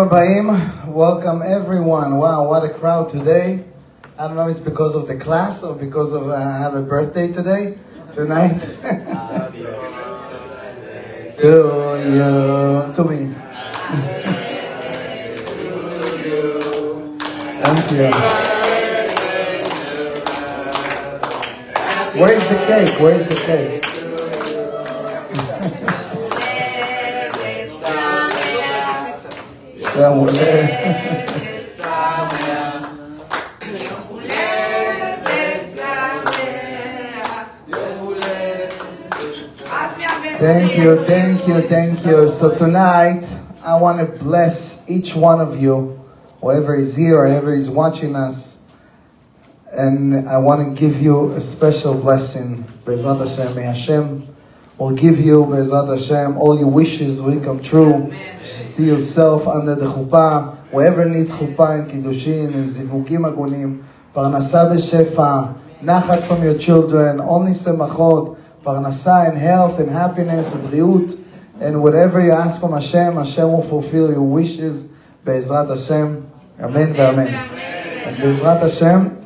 Welcome everyone. Wow, what a crowd today. I don't know if it's because of the class or because of I have a birthday tonight. To you, to me. Thank you. Where's the cake? Where's the cake? Thank you, thank you, thank you. So tonight, I want to bless each one of you, whoever is here or whoever is watching us. And I want to give you a special blessing. Be'ezrat Hashem, may Hashem will give you, Be'ezrat Hashem, all your wishes will come true. See yourself under the chuppah. Whoever needs chuppah and kiddushin and zivugim agunim, parnasa b'shefa, nachat from your children, only semachot, parnasa and health and happiness and briut, and whatever you ask from Hashem, Hashem will fulfill your wishes. Be'ezrat Hashem, amen v'amen. And Be'ezrat Hashem,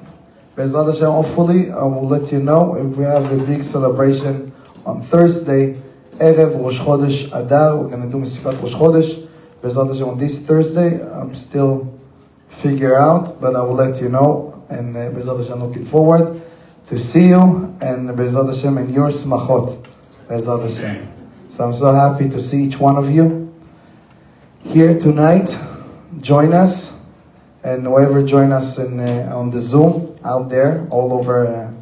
hopefully I will let you know if we have a big celebration on Thursday, Erev Rosh Chodesh Adar. We're going to do Misifat Rosh Chodesh. Be'ezrat Hashem on this Thursday. I'm still figure out, but I will let you know. And Be'ezrat Hashem, looking forward to see you. And Be'ezrat Hashem and your smachot. Be'ezrat Hashem. So I'm so happy to see each one of you here tonight. Join us. And whoever join us on the Zoom out there, all over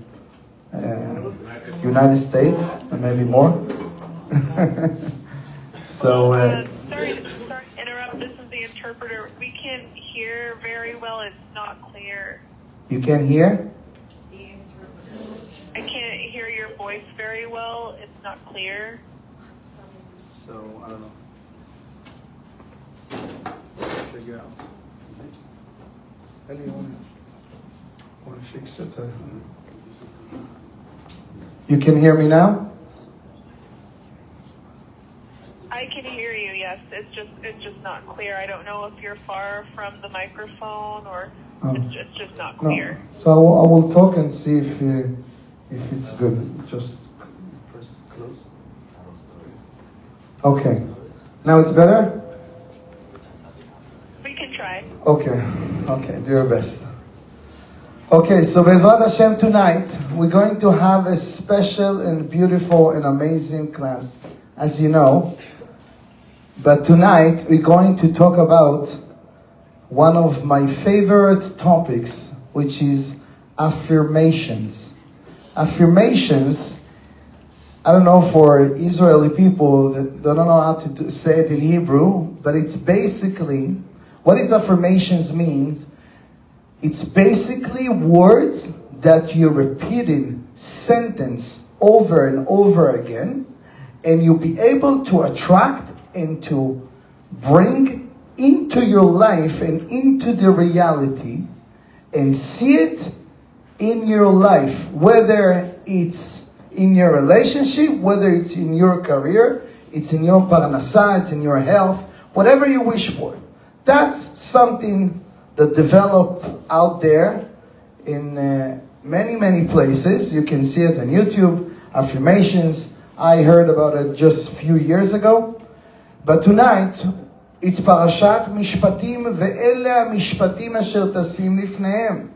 United States, and maybe more. So. Sorry to interrupt. This is the interpreter. We can't hear very well. It's not clear. You can hear? I can't hear your voice very well. It's not clear. So I don't know. Figure out. Want to fix it? You can hear me now? I can hear you. Yes, it's just not clear. I don't know if you're far from the microphone or it's just not clear. No. So I will talk and see if it's good. Just press close. Okay. Now it's better? We can try. Okay, do your best. Okay, so Be'ezrat Hashem tonight, we're going to have a special and beautiful and amazing class, as you know. But tonight, we're going to talk about one of my favorite topics, which is affirmations. Affirmations, I don't know for Israeli people that don't know how to say it in Hebrew, but it's basically, what its affirmations means, it's basically words that you're repeating sentence over and over again, and you'll be able to attract and to bring into your life and into the reality and see it in your life, whether it's in your relationship, whether it's in your career, it's in your parnasa, it's in your health, whatever you wish for. That's something that developed out there in many, many places. You can see it on YouTube, affirmations. I heard about it just a few years ago. But tonight, it's Parashat Mishpatim, ve'ele mishpatim asher tasim lifnehem.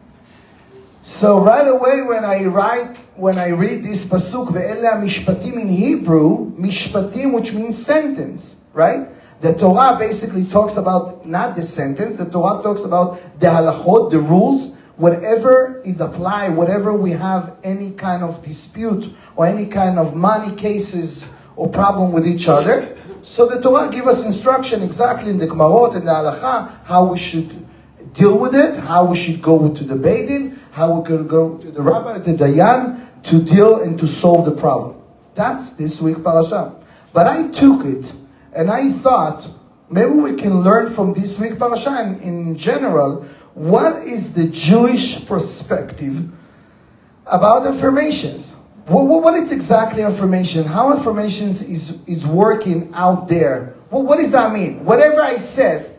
So right away when I read this pasuk, ve'ele mishpatim in Hebrew, mishpatim, which means sentence, right? The Torah basically talks about not the sentence. The Torah talks about the halachot, the rules, whatever is applied, whatever we have any kind of dispute or any kind of money cases or problem with each other. So the Torah gives us instruction exactly in the Gemarot and the Halacha, how we should deal with it, how we should go to the Beit Din, how we could go to the Rabbi, the Dayan, to deal and to solve the problem. That's this week's parasha. But I took it and I thought, maybe we can learn from this week's parasha and in general, what is the Jewish perspective about affirmations? What is exactly affirmation? How affirmations is working out there? What does that mean? Whatever I said,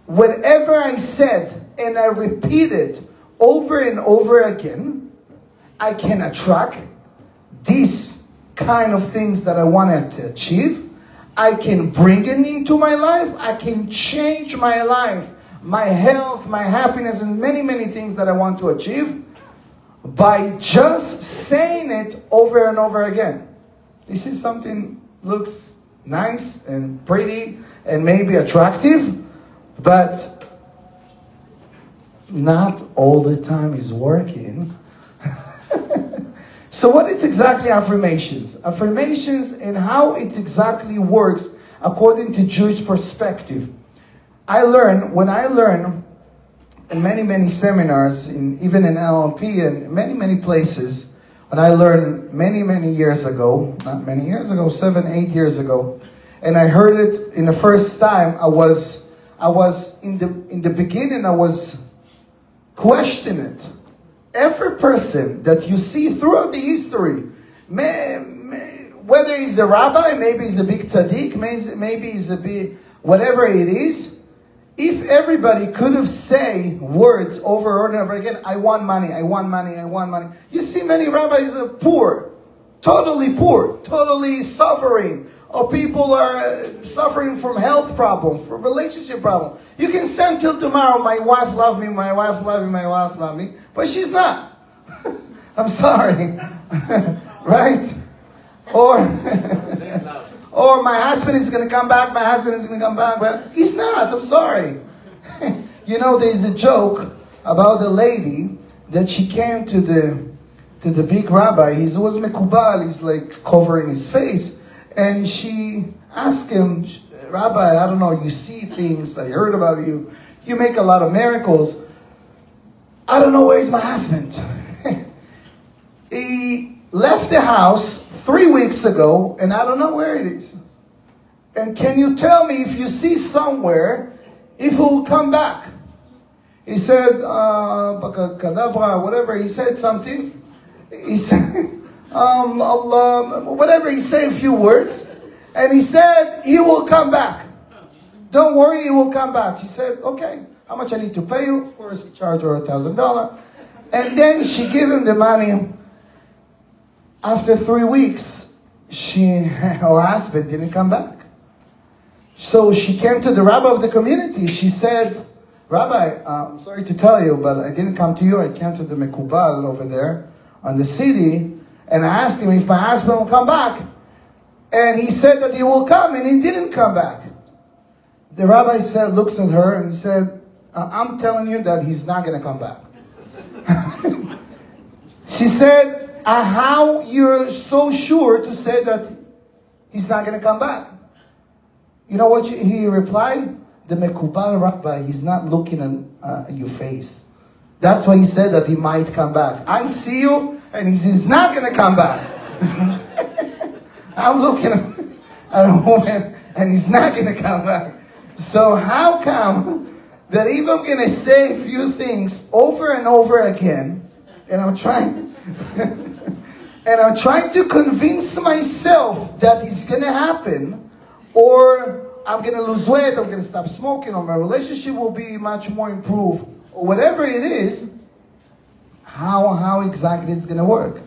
whatever I said and I repeat it over and over again, I can attract these kind of things that I wanted to achieve. I can bring it into my life. I can change my life, my health, my happiness, and many, many things that I want to achieve by just saying it over and over again. This is something looks nice and pretty and maybe attractive, but not all the time is working. So what is exactly affirmations? Affirmations and how it exactly works according to Jewish perspective. When I learn in many, many seminars, even in LLP and many places, when I learned many, many years ago, not many years ago, 7, 8 years ago, and I heard it in the first time, I was in the beginning, I was questioning it. Every person that you see throughout the history, whether he's a rabbi, maybe he's a big tzaddik, maybe he's a big, whatever it is, if everybody could have say words over and over again, I want money, I want money, I want money. You see many rabbis are poor, totally suffering. Or people are suffering from health problems, from relationship problems. You can say until tomorrow, my wife loves me, my wife loves me, my wife loves me. But she's not. I'm sorry. Right? Or my husband is going to come back, my husband is going to come back. But he's not. I'm sorry. You know, there's a joke about a lady that she came to the big rabbi. He was mekubal. He's like covering his face. And she asked him, Rabbi, I don't know, you see things, I heard about you. You make a lot of miracles. I don't know where's my husband. He left the house 3 weeks ago, and I don't know where it is. And can you tell me if you see somewhere, if he'll come back? He said, Kadabra, whatever, he said something. He said... Allah, whatever, he said a few words, and he said he will come back. Don't worry, he will come back. He said, okay, how much I need to pay you? First, he charged her $1,000, and then she gave him the money. After 3 weeks, her husband didn't come back. So she came to the rabbi of the community. She said, Rabbi, I'm sorry to tell you, but I didn't come to you. I came to the Mekubal over there on the city. And I asked him if my husband will come back. And he said that he will come, and he didn't come back. The rabbi looks at her and said, I'm telling you that he's not going to come back. She said, how you're so sure to say that he's not going to come back? You know what he replied? The Mekubal rabbi, he's not looking at your face. That's why he said that he might come back. I see you, and he's not going to come back. I'm looking at a woman, and he's not going to come back. So how come that if I'm going to say a few things over and over again, and I'm trying to convince myself that it's going to happen, or I'm going to lose weight, I'm going to stop smoking, or my relationship will be much more improved, or whatever it is, how exactly it's going to work?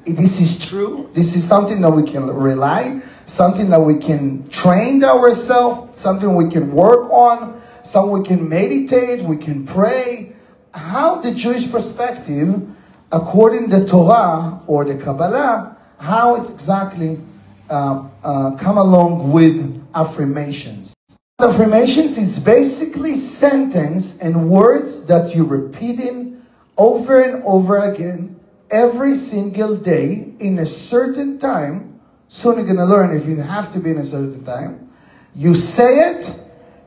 This is true. This is something that we can rely, something that we can train ourselves, something we can work on, something we can meditate, we can pray. How the Jewish perspective, according to the Torah or the Kabbalah, how it's exactly come along with affirmations. Affirmations is basically sentence and words that you're repeating over and over again every single day in a certain time. Soon you're going to learn if you have to be in a certain time. You say it,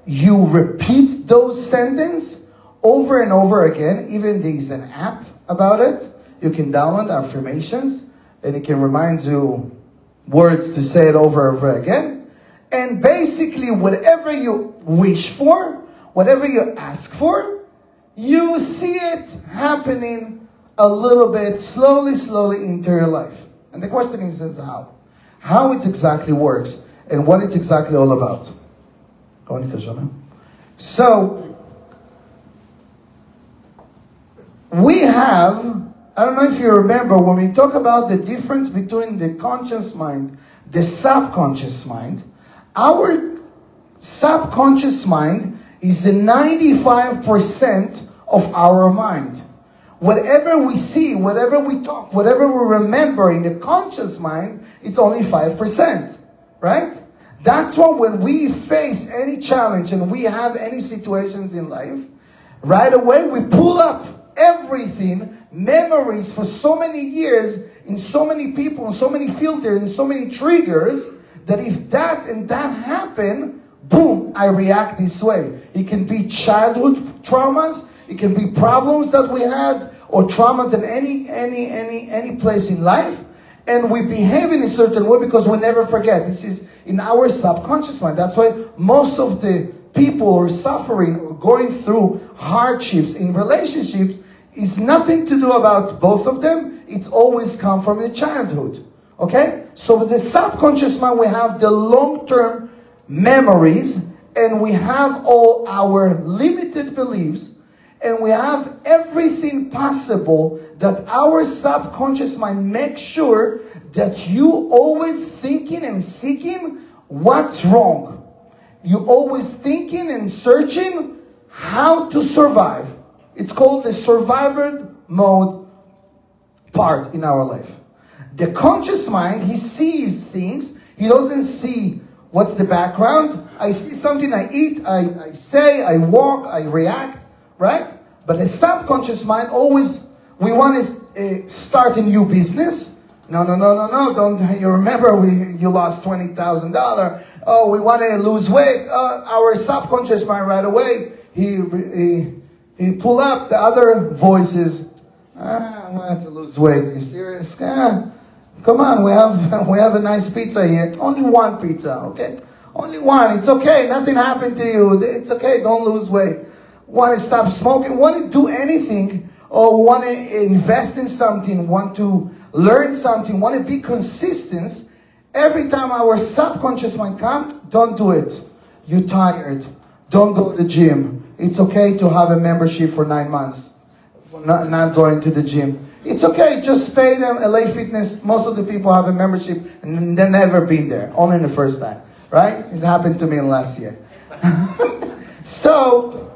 you repeat those sentences over and over again. Even there's an app about it. You can download affirmations and it can remind you words to say it over and over again. And basically whatever you wish for, whatever you ask for, you see it happening a little bit, slowly into your life. And the question is how? How it exactly works and what it's exactly all about. So, we have, I don't know if you remember, when we talk about the difference between the conscious mind, the subconscious mind, our subconscious mind is the 95% of our mind. Whatever we see, whatever we talk, whatever we remember in the conscious mind, it's only 5%, right? That's why when we face any challenge and we have any situations in life, right away we pull up everything, memories for so many years, in so many people, in so many filters, in so many triggers, that if that and that happen, boom, I react this way. It can be childhood traumas, it can be problems that we had, or traumas in any place in life, and we behave in a certain way because we never forget. This is in our subconscious mind. That's why most of the people who are suffering or going through hardships in relationships is nothing to do about both of them. It's always come from the childhood. Okay? So with the subconscious mind, we have the long-term memories, and we have all our limited beliefs, and we have everything possible that our subconscious mind makes sure that you always thinking and seeking what's wrong. You always thinking and searching how to survive. It's called the survivor mode part in our life. The conscious mind, he sees things. He doesn't see what's the background. I see something, I eat, I say, I walk, I react, right? But the subconscious mind always, we want to start a new business. No, don't you remember you lost $20,000. Oh, we want to lose weight. Our subconscious mind right away, he pull up the other voices. I want to lose weight. Are you serious? Come on, we have a nice pizza here. Only one pizza, okay? Only one. It's okay. Nothing happened to you. It's okay. Don't lose weight. Want to stop smoking? Want to do anything? Or want to invest in something? Want to learn something? Want to be consistent? Every time our subconscious mind comes, don't do it. You're tired. Don't go to the gym. It's okay to have a membership for 9 months. Not going to the gym. It's okay, just pay them. LA Fitness, most of the people have a membership and they've never been there, only the first time, right? It happened to me last year. So,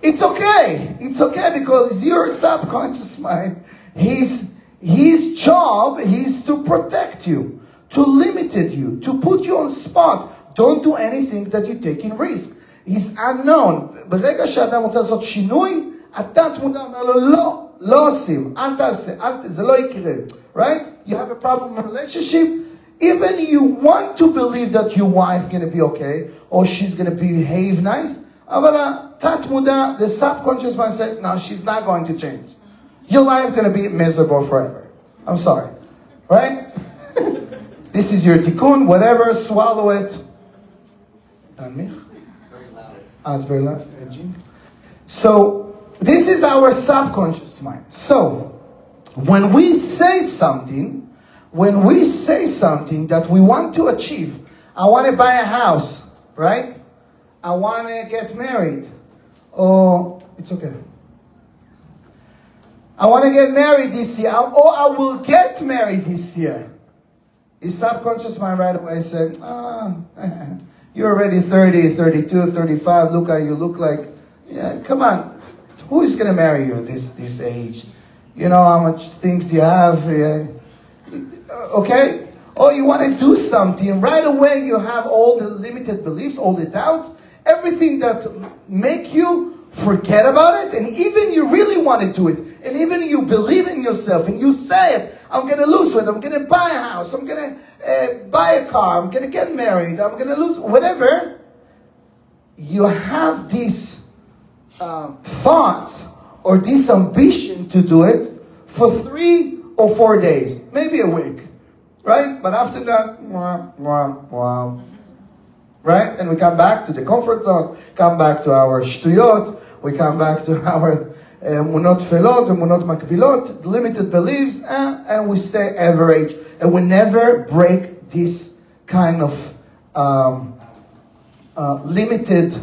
it's okay. It's okay because your subconscious mind, his job is to protect you, to limit you, to put you on spot. Don't do anything that you're taking risk. He's unknown. ברגע שאדם רוצה לעשות שינוי, התת מודע אומר לו לא. לא עושים, אל תעשה, זה לא יקרה, right? You have a problem in a relationship, even you want to believe that your wife going to be okay, or she's going to behave nice, אבל התת מודע, the subconscious mind said, no, she's not going to change. Your life going to be miserable forever. I'm sorry, right? This is your tikkun, whatever, swallow it. Very loud. It's very loud. So, this is our subconscious mind. So, when we say something that we want to achieve, I want to buy a house, right? I want to get married. Oh, it's okay. I want to get married this year. Or I will get married this year. His subconscious mind right away said, you're already 30, 32, 35. Look how you look like. Yeah, come on. Who is going to marry you this age? You know how much things you have. Okay? Or you want to do something. Right away you have all the limited beliefs, all the doubts, everything that make you forget about it. And even you really want to do it. And even you believe in yourself and you say it. I'm going to lose weight. I'm going to buy a house. I'm going to buy a car. I'm going to get married. I'm going to lose whatever. You have these thoughts or this ambition to do it for 3 or 4 days, maybe a week, right? But after that, right? And we come back to the comfort zone, come back to our shtuyot, we come back to our emunot felot, emunot makbilot, limited beliefs, and we stay average, and we never break this kind of limited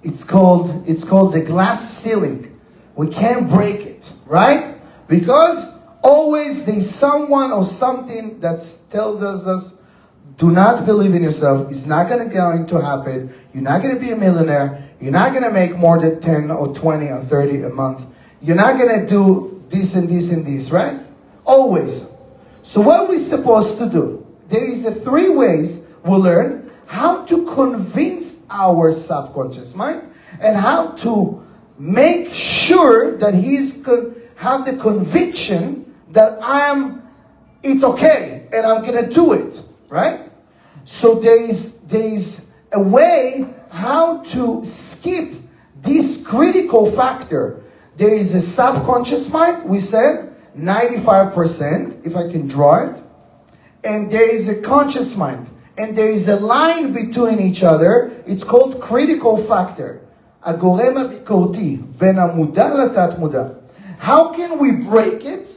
it's called the glass ceiling. We can't break it, right? Because always there's someone or something that tells us, do not believe in yourself. It's not going to happen. You're not going to be a millionaire. You're not going to make more than 10 or 20 or 30 a month. You're not going to do this and this and this, right? Always. So what are we supposed to do? There is 3 ways we'll learn how to convince our subconscious mind and how to make sure that he's have the conviction that it's okay and I'm going to do it, right? So there is a way how to skip this critical factor. There is a subconscious mind, we said, 95%, if I can draw it. And there is a conscious mind. And there is a line between each other. It's called critical factor. הגורם הביקורתי, בין המודע לתת מודע. How can we break it?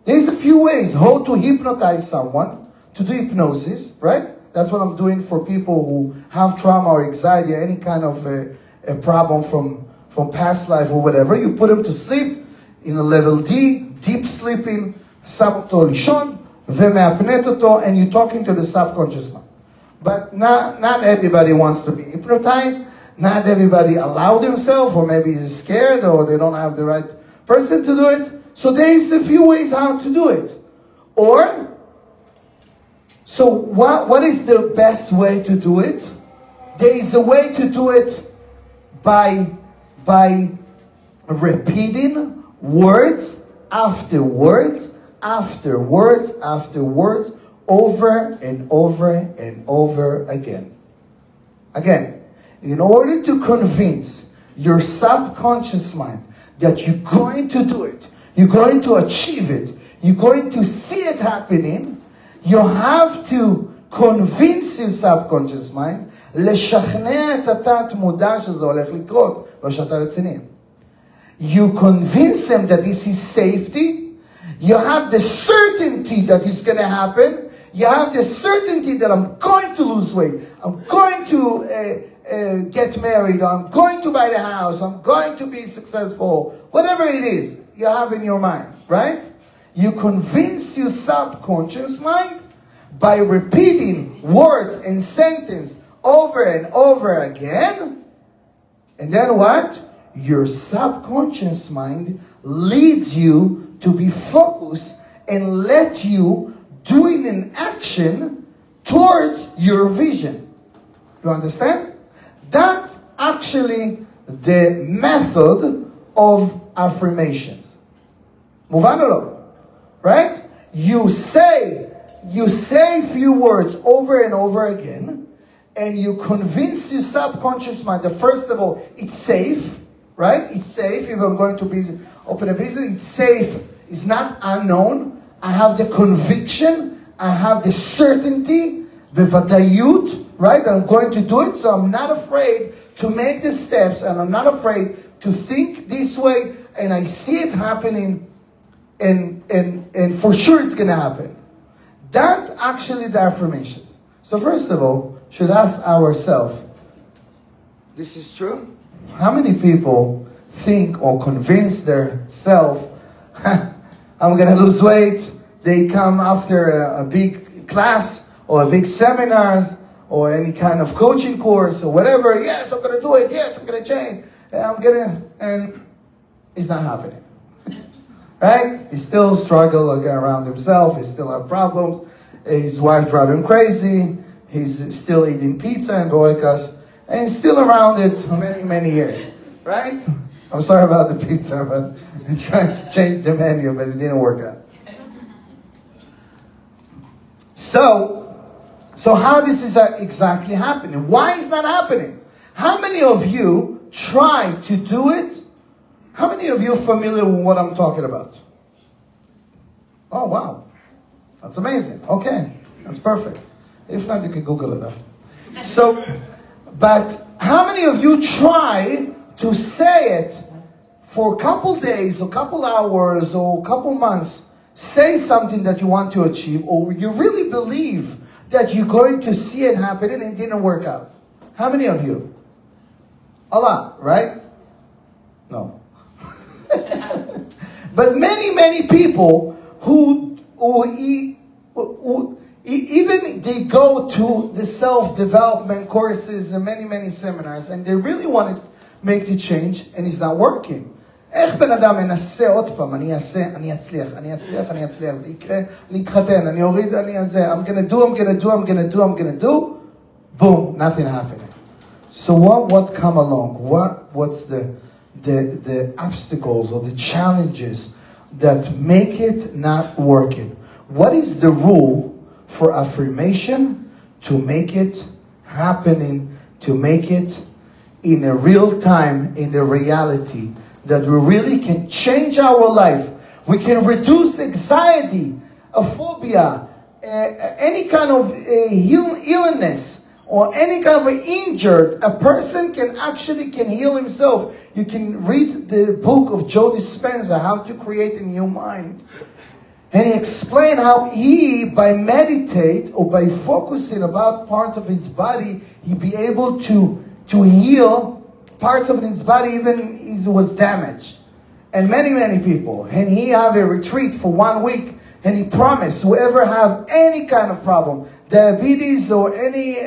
There's a few ways how to hypnotize someone, to do hypnosis, right? That's what I'm doing for people who have trauma or anxiety, any kind of a problem from past life or whatever. You put them to sleep in a level D, deep sleeping, שם אותו לישון, ומאפנת אותו, and you're talking to the subconscious mind. But not everybody wants to be hypnotized. Not everybody allow themselves, or maybe is scared, or they don't have the right person to do it. So there is a few ways how to do it. So what is the best way to do it? There is a way to do it by repeating words after words after words after words over and over and over again. Again, in order to convince your subconscious mind that you're going to do it, you're going to achieve it, you're going to see it happening, you have to convince your subconscious mind, לשכנע את התת מודע שזה הולך לקרות, ושאתה רציני. You convince them that this is safety, you have the certainty that it's going to happen, you have the certainty that I'm going to lose weight, I'm going to get married, I'm going to buy the house, I'm going to be successful, whatever it is you have in your mind, right? You convince your subconscious mind by repeating words and sentences over and over again. And then what? Your subconscious mind leads you to be focused and let you doing an action towards your vision. You understand? That's actually the method of affirmations. מובן או לא? Right? You say a few words over and over again, and you convince your subconscious mind that first of all, it's safe, right? It's safe. If I'm going to open a business, it's safe. It's not unknown. I have the conviction. I have the certainty, בוודאות, right? I'm going to do it, so I'm not afraid to make the steps, and I'm not afraid to think this way, and I see it happening, and for sure it's going to happen. That's actually the affirmations. So first of all, should ask ourselves, this is true? How many people think or convince themselves, I'm going to lose weight? They come after a big class or a big seminar or any kind of coaching course or whatever. Yes, I'm going to do it. Yes, I'm going to change. And it's not happening. Right? He still struggles around himself. He still has problems. His wife drives him crazy. He's still eating pizza and boikas. And he's still around it for many, many years. Right? I'm sorry about the pizza, but I'm trying to change the menu, but it didn't work out. So how this is exactly happening? Why is that happening? How many of you try to do it? How many of you are familiar with what I'm talking about? Oh, wow. That's amazing. Okay. That's perfect. If not, you can Google it after. So, but how many of you try to say it for a couple days, a couple hours, or a couple months, say something that you want to achieve, or you really believe that you're going to see it happen and it didn't work out? How many of you? A lot, right? No. But many people who even they go to the self-development courses and many seminars, and they really want to make the change, and it's not working. איך בן אדם מנסה עוד פעם, אני אעשה, אני אצליח, זה יקרה, אני אתחתן, אני אוריד, I'm gonna do, boom, nothing happening. So what come along? What's the obstacles or the challenges that make it not working? What is the rule for affirmation to make it happening, to make it in a real time, in the reality, that we really can change our life? We can reduce anxiety, a phobia, any kind of illness, or any kind of injured. A person can heal himself. You can read the book of Joe Dispenza, How to Create a New Mind. And he explained how he, by meditate or by focusing about parts of his body, he'd be able to heal parts of his body even if it was damaged. And many people. And he had a retreat for 1 week, and he promised whoever have any kind of problem, diabetes or any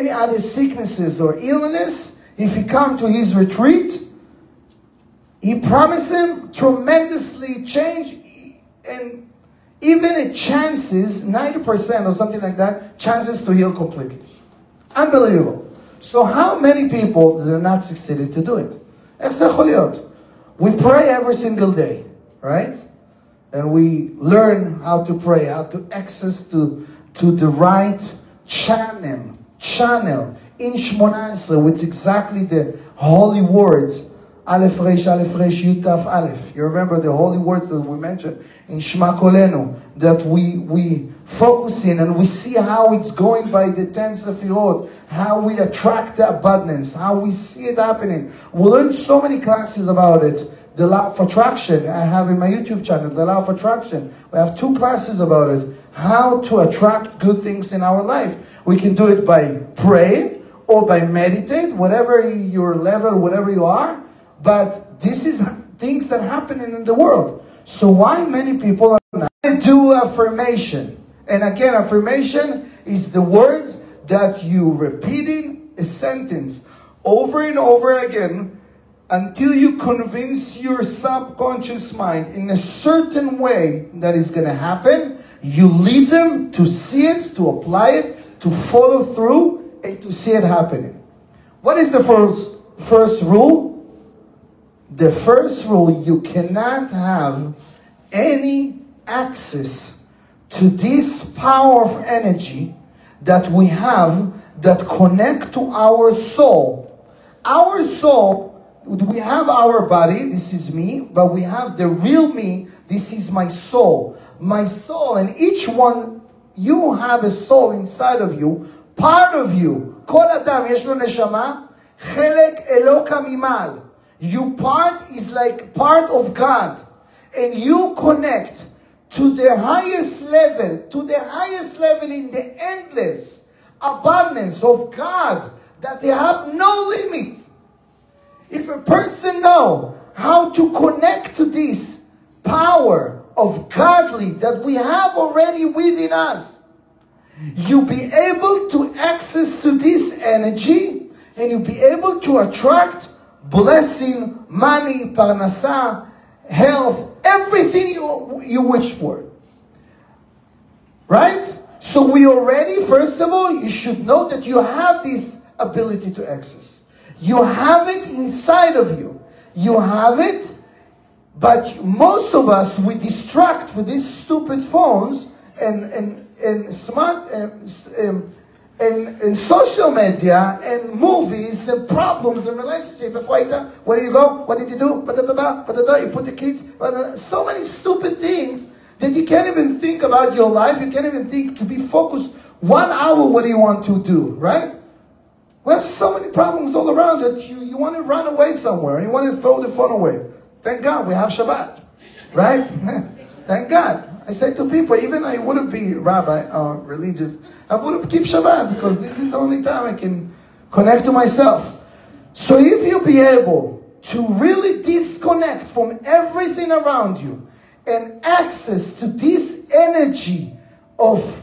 other sicknesses or illness, if he come to his retreat, he promised him tremendously change, and even a chances, 90% or something like that, chances to heal completely. Unbelievable. So how many people are not succeeded to do it? איך זה יכול להיות? We pray every single day, right? And we learn how to pray, how to access to the right channel in Shmoneh, with exactly the holy words. Aleph Resh, Yud Taf Aleph. You remember the holy words that we mentioned in Shema Kolenu, that we focus in and we see how it's going by the 10 Sefirot, how we attract the abundance, how we see it happening. We learned so many classes about it. The law of attraction, I have in my YouTube channel, the law of attraction. We have 2 classes about it. How to attract good things in our life. We can do it by praying or by meditate, whatever your level, whatever you are. But this is things that happen in the world. So why many people are not do affirmation? And again, affirmation is the words that you repeating a sentence over and over again until you convince your subconscious mind in a certain way that is going to happen. You lead them to see it, to apply it, to follow through, and to see it happening. What is the first rule? The first rule, you cannot have any access to this power of energy that we have that connect to our soul. Our soul, we have our body, this is me, but we have the real me, this is my soul. My soul, and each one, you have a soul inside of you, part of you. כל אדם יש לו נשמה, חלק אלוקה ממעל. You part is like part of God, and you connect to the highest level in the endless abundance of God, that they have no limits. If a person knows how to connect to this power of godly that we have already within us, you'll be able to access to this energy, and you'll be able to attract blessing, money, parnasa, health, everything you wish for. Right? So we already, first of all, you should know that you have this ability to access. You have it inside of you. You have it, but most of us, we distract with these stupid phones and smart and social media and movies and problems and relationships. Where do you go? What did you do? You put the kids. So many stupid things that you can't even think about your life. You can't even think to be focused 1 hour. What do you want to do? Right? We have so many problems all around that you want to run away somewhere. You want to throw the phone away. Thank God we have Shabbat. Right? Thank God. I say to people, even I wouldn't be rabbi or religious, I would keep Shabbat because this is the only time I can connect to myself. So if you be able to really disconnect from everything around you and access to this energy of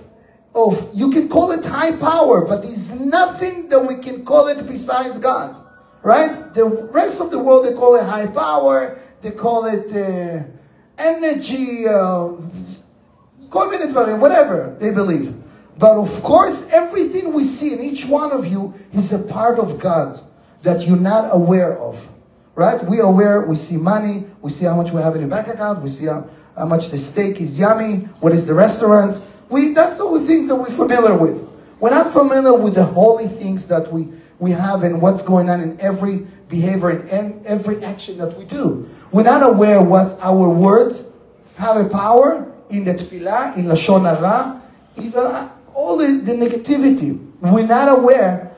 you can call it high power, but there's nothing that we can call it besides God, right? The rest of the world, they call it high power, they call it energy, whatever they believe. But of course, everything we see in each one of you is a part of God that you're not aware of, right? We are aware, we see money, we see how much we have in the bank account, we see how much the steak is yummy, what is the restaurant. That's the only thing that we're familiar with. We're not familiar with the holy things that we have and what's going on in every behavior and every action that we do. We're not aware what our words have a power in the tefillah, in lashon hara, even all the negativity. We're not aware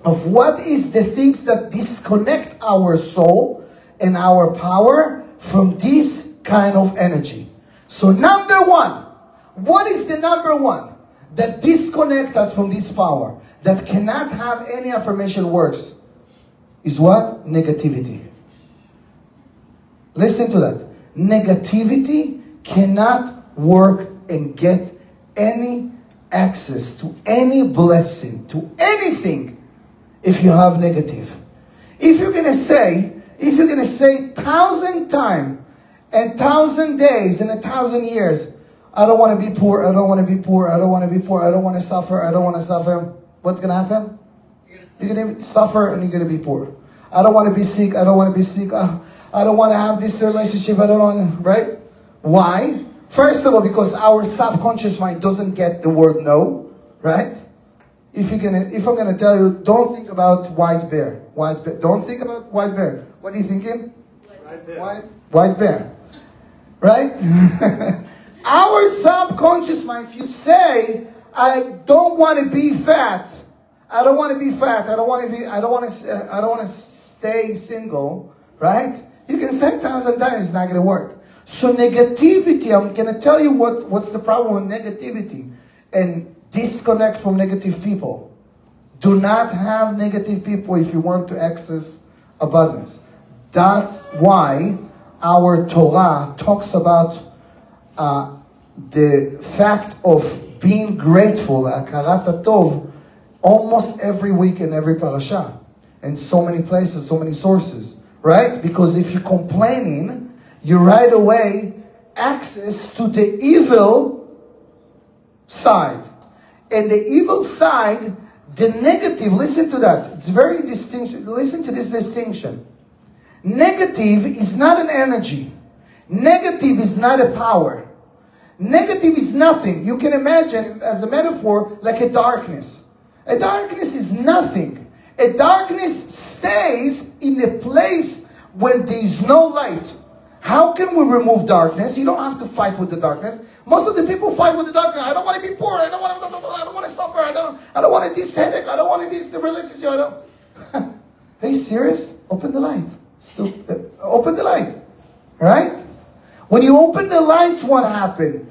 of what is the things that disconnect our soul and our power from this kind of energy. So number one, what is the number one that disconnect us from this power, that cannot have any affirmation words? Is what? Negativity. Listen to that. Negativity cannot work and get any access to any blessing, to anything, if you have negative. If you're going to say 1,000 times, 1,000 days, and 1,000 years, I don't want to be poor, I don't want to be poor, I don't want to be poor, I don't want to suffer, I don't want to suffer. What's going to happen? You're going to suffer and you're going to be poor. I don't want to be sick, I don't want to be sick. I don't want to have this relationship, I don't want to, right? Why? First of all, because our subconscious mind doesn't get the word no, right? If I'm gonna tell you, don't think about white bear. Don't think about white bear. What are you thinking? White bear. Right? Our subconscious mind, if you say, I don't want to be fat, I don't want to be fat, I don't want to stay single, right? You can say 1,000 times, it's not going to work. So negativity, I'm going to tell you what's the problem with negativity. And disconnect from negative people. Do not have negative people if you want to access abundance. That's why our Torah talks about the fact of being grateful, Hakarat Hatov, almost every week in every parasha. In so many places, so many sources. Right? Because if you're complaining, you right away access to the evil side. And the evil side, the negative, listen to that. It's very distinction. Listen to this distinction. Negative is not an energy. Negative is not a power. Negative is nothing. You can imagine as a metaphor like a darkness. A darkness is nothing. A darkness stays in a place when there is no light. How can we remove darkness? You don't have to fight with the darkness. Most of the people fight with the darkness. I don't want to be poor. I don't want to suffer. I don't want this headache. I don't want this relationship. Are you serious? Open the light. Open the light. Right? When you open the light, what happened?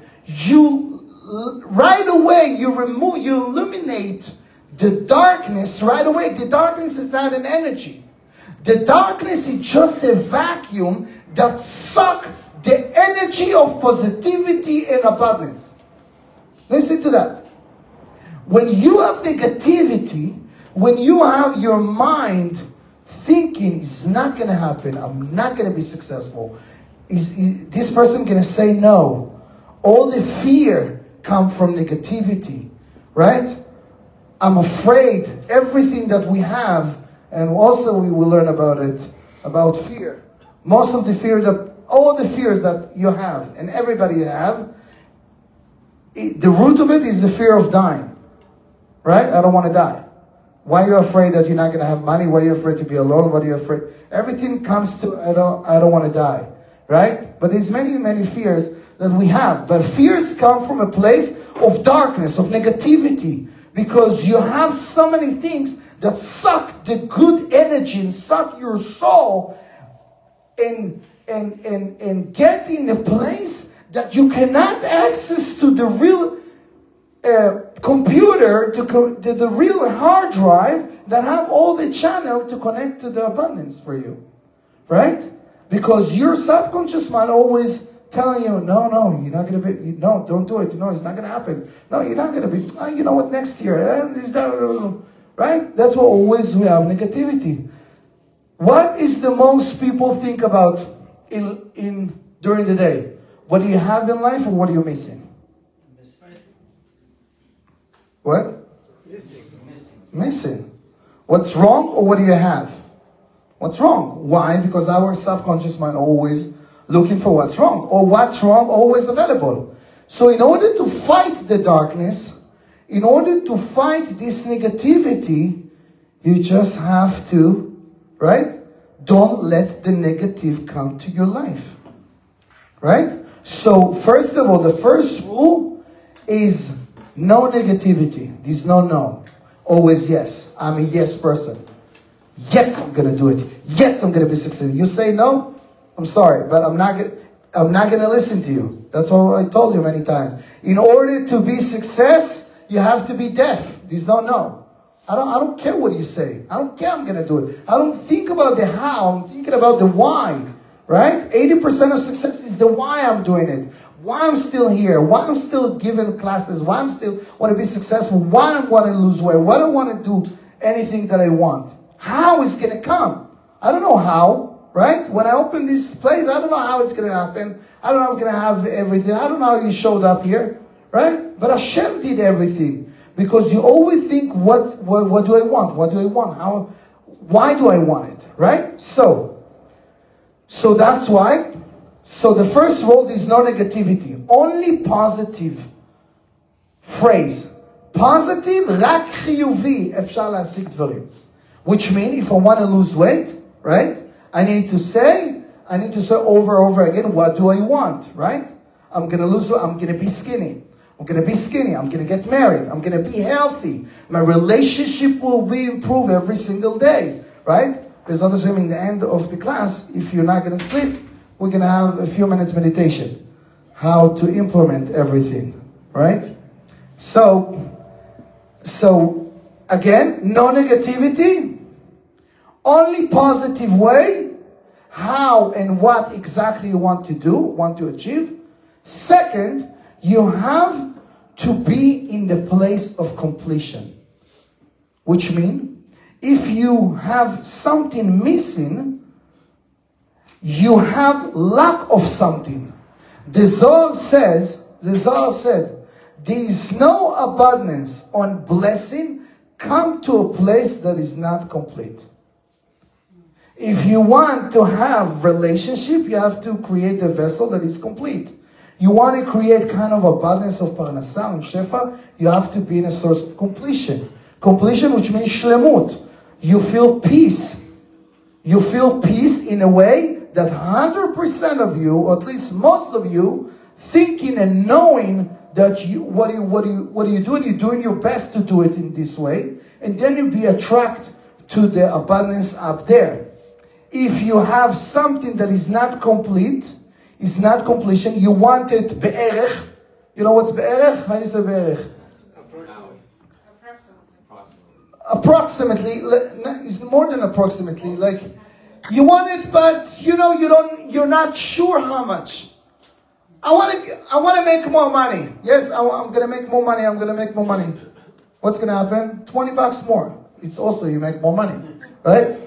Right away, you illuminate the darkness right away. The darkness is not an energy. The darkness is just a vacuum that sucks the energy of positivity and abundance. Listen to that. When you have negativity, when you have your mind thinking it's not going to happen, I'm not going to be successful, is this person going to say no? All the fear comes from negativity, right? I'm afraid everything that we have, and also we will learn about it, about fear. Most of the fear all the fears that you have, and everybody have, the root of it is the fear of dying. Right? I don't want to die. Why are you afraid that you're not going to have money? Why are you afraid to be alone? What are you afraid? Everything comes to, I don't want to die. Right? But there's many, many fears that we have. But fears come from a place of darkness, of negativity. Because you have so many things that suck the good energy and suck your soul and get in a place that you cannot access to the real computer, to the real hard drive that have all the channel to connect to the abundance for you. Right? Because your subconscious mind always telling you, no, you're not going to be, no, don't do it. No, it's not going to happen. No, you're not going to be, you know what, next year. Right? That's what always we have negativity. What is the most people think about during the day? What do you have in life or what are you missing? What? Missing. What's wrong or what do you have? What's wrong? Why? Because our subconscious mind always looking for what's wrong. Or what's wrong always available. So in order to fight the darkness, in order to fight this negativity, you just have to, right? Don't let the negative come to your life. Right? So first of all, the first rule is no negativity. There's no. Always yes. I'm a yes person. Yes, I'm going to do it. Yes, I'm going to be successful. You say no, I'm sorry, but I'm not going to listen to you. That's what I told you many times. In order to be success, you have to be deaf. There's no. I don't care what you say. I don't care I'm going to do it. I don't think about the how. I'm thinking about the why. Right? 80% of success is the why I'm doing it. Why I'm still here. Why I'm still giving classes. Why I'm still want to be successful. Why I want to lose weight. Why I want to do anything that I want. How is going to come? I don't know how, right? When I open this place, I don't know how it's going to happen. I don't know how I'm going to have everything. I don't know how you showed up here, right? But Hashem did everything. Because you always think, what do I want? What do I want? Why do I want it, right? So that's why. So the first rule is no negativity. Only positive phrase. Positive, רק חיובי אפשר להשיג דברים. Which means if I want to lose weight, right? I need to say over and over again, what do I want, right? I'm going to lose weight. I'm going to be skinny. I'm going to be skinny. I'm going to get married. I'm going to be healthy. My relationship will be improved every single day, right? There's others in the end of the class, if you're not going to sleep, we're going to have a few minutes meditation. How to implement everything, right? So again, no negativity. Only positive way. How and what exactly you want to do, want to achieve. Second, you have to be in the place of completion. Which means, if you have something missing, you have lack of something. The Zohar said, there is no abundance on blessing come to a place that is not complete. If you want to have relationship, you have to create a vessel that is complete. You want to create kind of abundance of parnasah and shefa, you have to be in a source of completion. Completion, which means shlemut. You feel peace. You feel peace in a way that 100% of you, or at least most of you, thinking and knowing that what are you doing? You're doing your best to do it in this way, and then you'll be attracted to the abundance up there. If you have something that is not complete, is not completion, you want it be'erech. You know what's be'erech? How do you say be'erech? Approximately. It's more than approximately. Like, you want it, but you're not sure how much. I want to make more money. Yes, I'm going to make more money. I'm going to make more money. What's going to happen? $20 more. It's also, you make more money. Right?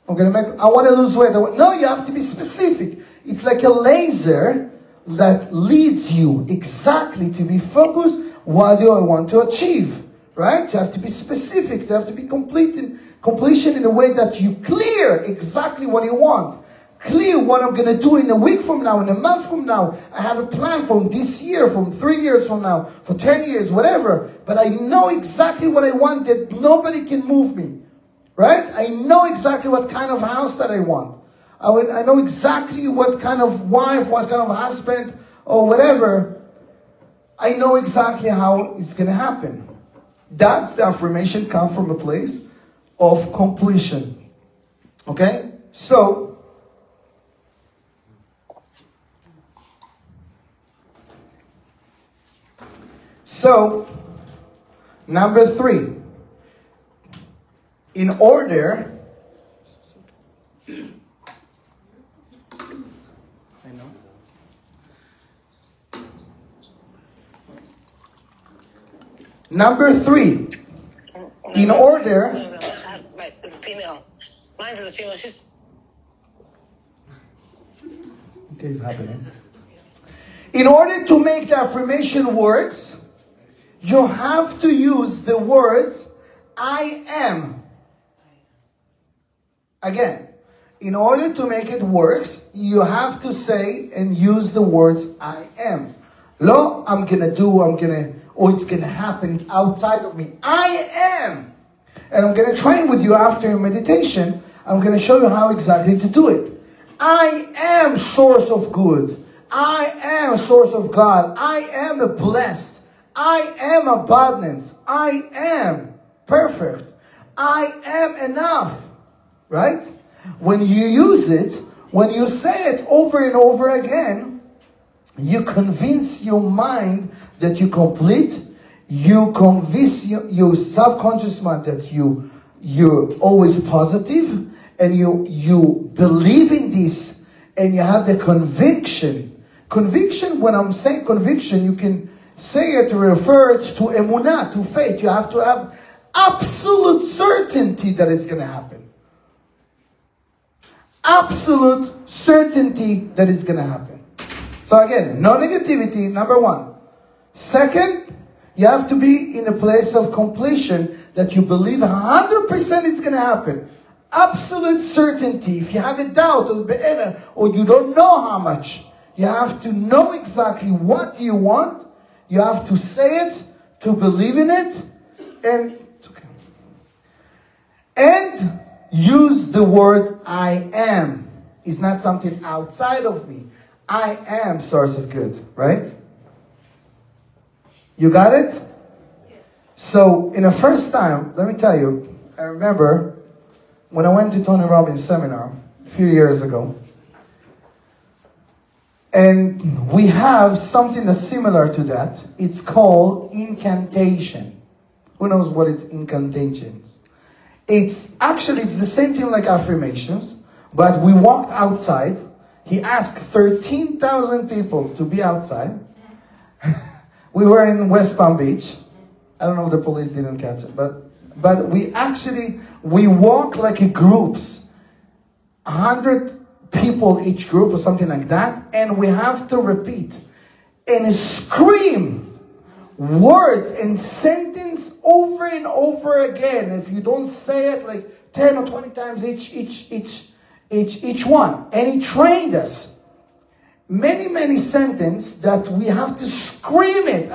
I want to lose weight. No, you have to be specific. It's like a laser that leads you exactly to be focused. What do I want to achieve? Right? You have to be specific. You have to be completion in a way that you clear exactly what you want. Clear what I'm going to do in a week from now, in a month from now. I have a plan from this year, from 3 years from now, for 10 years, whatever. But I know exactly what I want, that nobody can move me. Right? I know exactly what kind of house that I want. I know exactly what kind of wife, what kind of husband, or whatever. I know exactly how it's going to happen. That's the affirmation comes from a place of completion. Okay? So number 3. in order, I know. Number 3, in order. It's a female. Mine is a female. She's. Okay, it's happening. In order to make the affirmation works, you have to use the words I am. Again, in order to make it works, you have to say and use the words I am. Lo, I'm gonna do, or it's gonna happen, it's outside of me. I am. And I'm gonna train with you after meditation. I'm gonna show you how exactly to do it. I am source of good. I am source of God. I am a blessed. I am abundance. I am perfect. I am enough. Right? When you use it, when you say it over and over again, you convince your mind that you're complete. You convince your subconscious mind that you're always positive, and you believe in this, and you have the conviction. Conviction, when I'm saying conviction, you can say it to refer it to emunah, to faith. You have to have absolute certainty that it's going to happen. Absolute certainty that it's going to happen. So again, no negativity, number 1. Second, you have to be in a place of completion that you believe 100% it's going to happen. Absolute certainty. If you have a doubt or you don't know how much, you have to know exactly what you want. You have to say it, to believe in it, and it's okay. And use the word I am. It's not something outside of me. I am source of good, right? You got it? Yes. So, in the first time, let me tell you, I remember when I went to Tony Robbins' seminar a few years ago, and we have something that's similar to that. It's called incantation. Who knows what is incantations? It's the same thing like affirmations, but we walked outside. He asked 13,000 people to be outside. We were in West Palm Beach. I don't know if the police didn't catch it, but we walk like in groups, 100 people each group or something like that, and we have to repeat and scream words and sentence over and over again. If you don't say it like 10 or 20 times each one. And he trained us many sentences that we have to scream it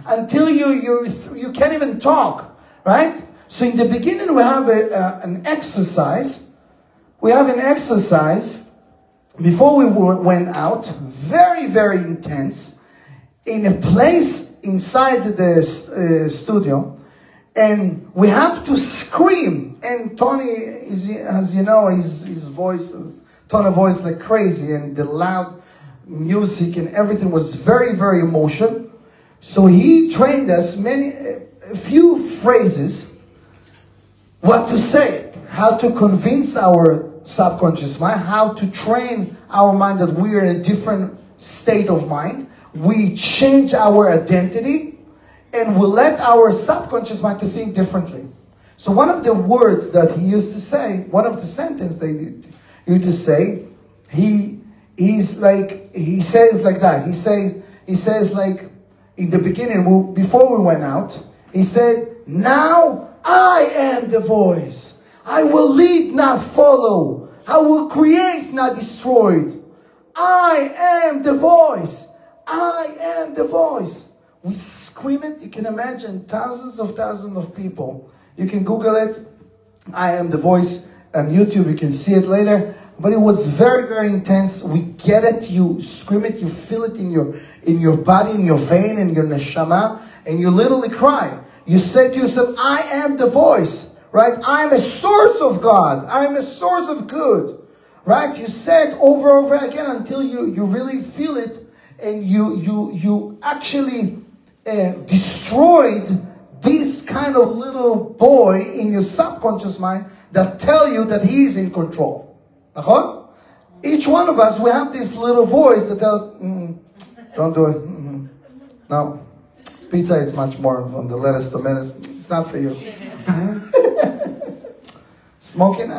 until you can't even talk, right? So in the beginning we have an exercise. We have an exercise before we went out, very intense, in a place inside the studio, and we have to scream. And Tony, as you know, his voice, tone of voice like crazy, and the loud music and everything was very emotional. So he trained us a few phrases, what to say, how to convince our subconscious mind, how to train our mind that we are in a different state of mind. We change our identity, and we let our subconscious mind to think differently. So one of the words that he used to say, one of the sentences they used to say, he says like that. He says like in the beginning, before we went out, he said, "Now I am the voice. I will lead, not follow. I will create, not destroy. I am the voice. I am the voice." We scream it. You can imagine thousands of people. You can Google it. I am the voice on YouTube. You can see it later. But it was very intense. We get it. You scream it. You feel it in your body, in your vein, in your neshama, and you literally cry. You say to yourself, "I am the voice." Right? I'm a source of God. I'm a source of good. Right? You say it over again until you really feel it, and you actually destroyed this kind of little boy in your subconscious mind that tell you that he is in control. Each one of us, we have this little voice that tells, don't do it. No. Pizza is much more on the lettuce, tomatoes. It's not for you. Smoking,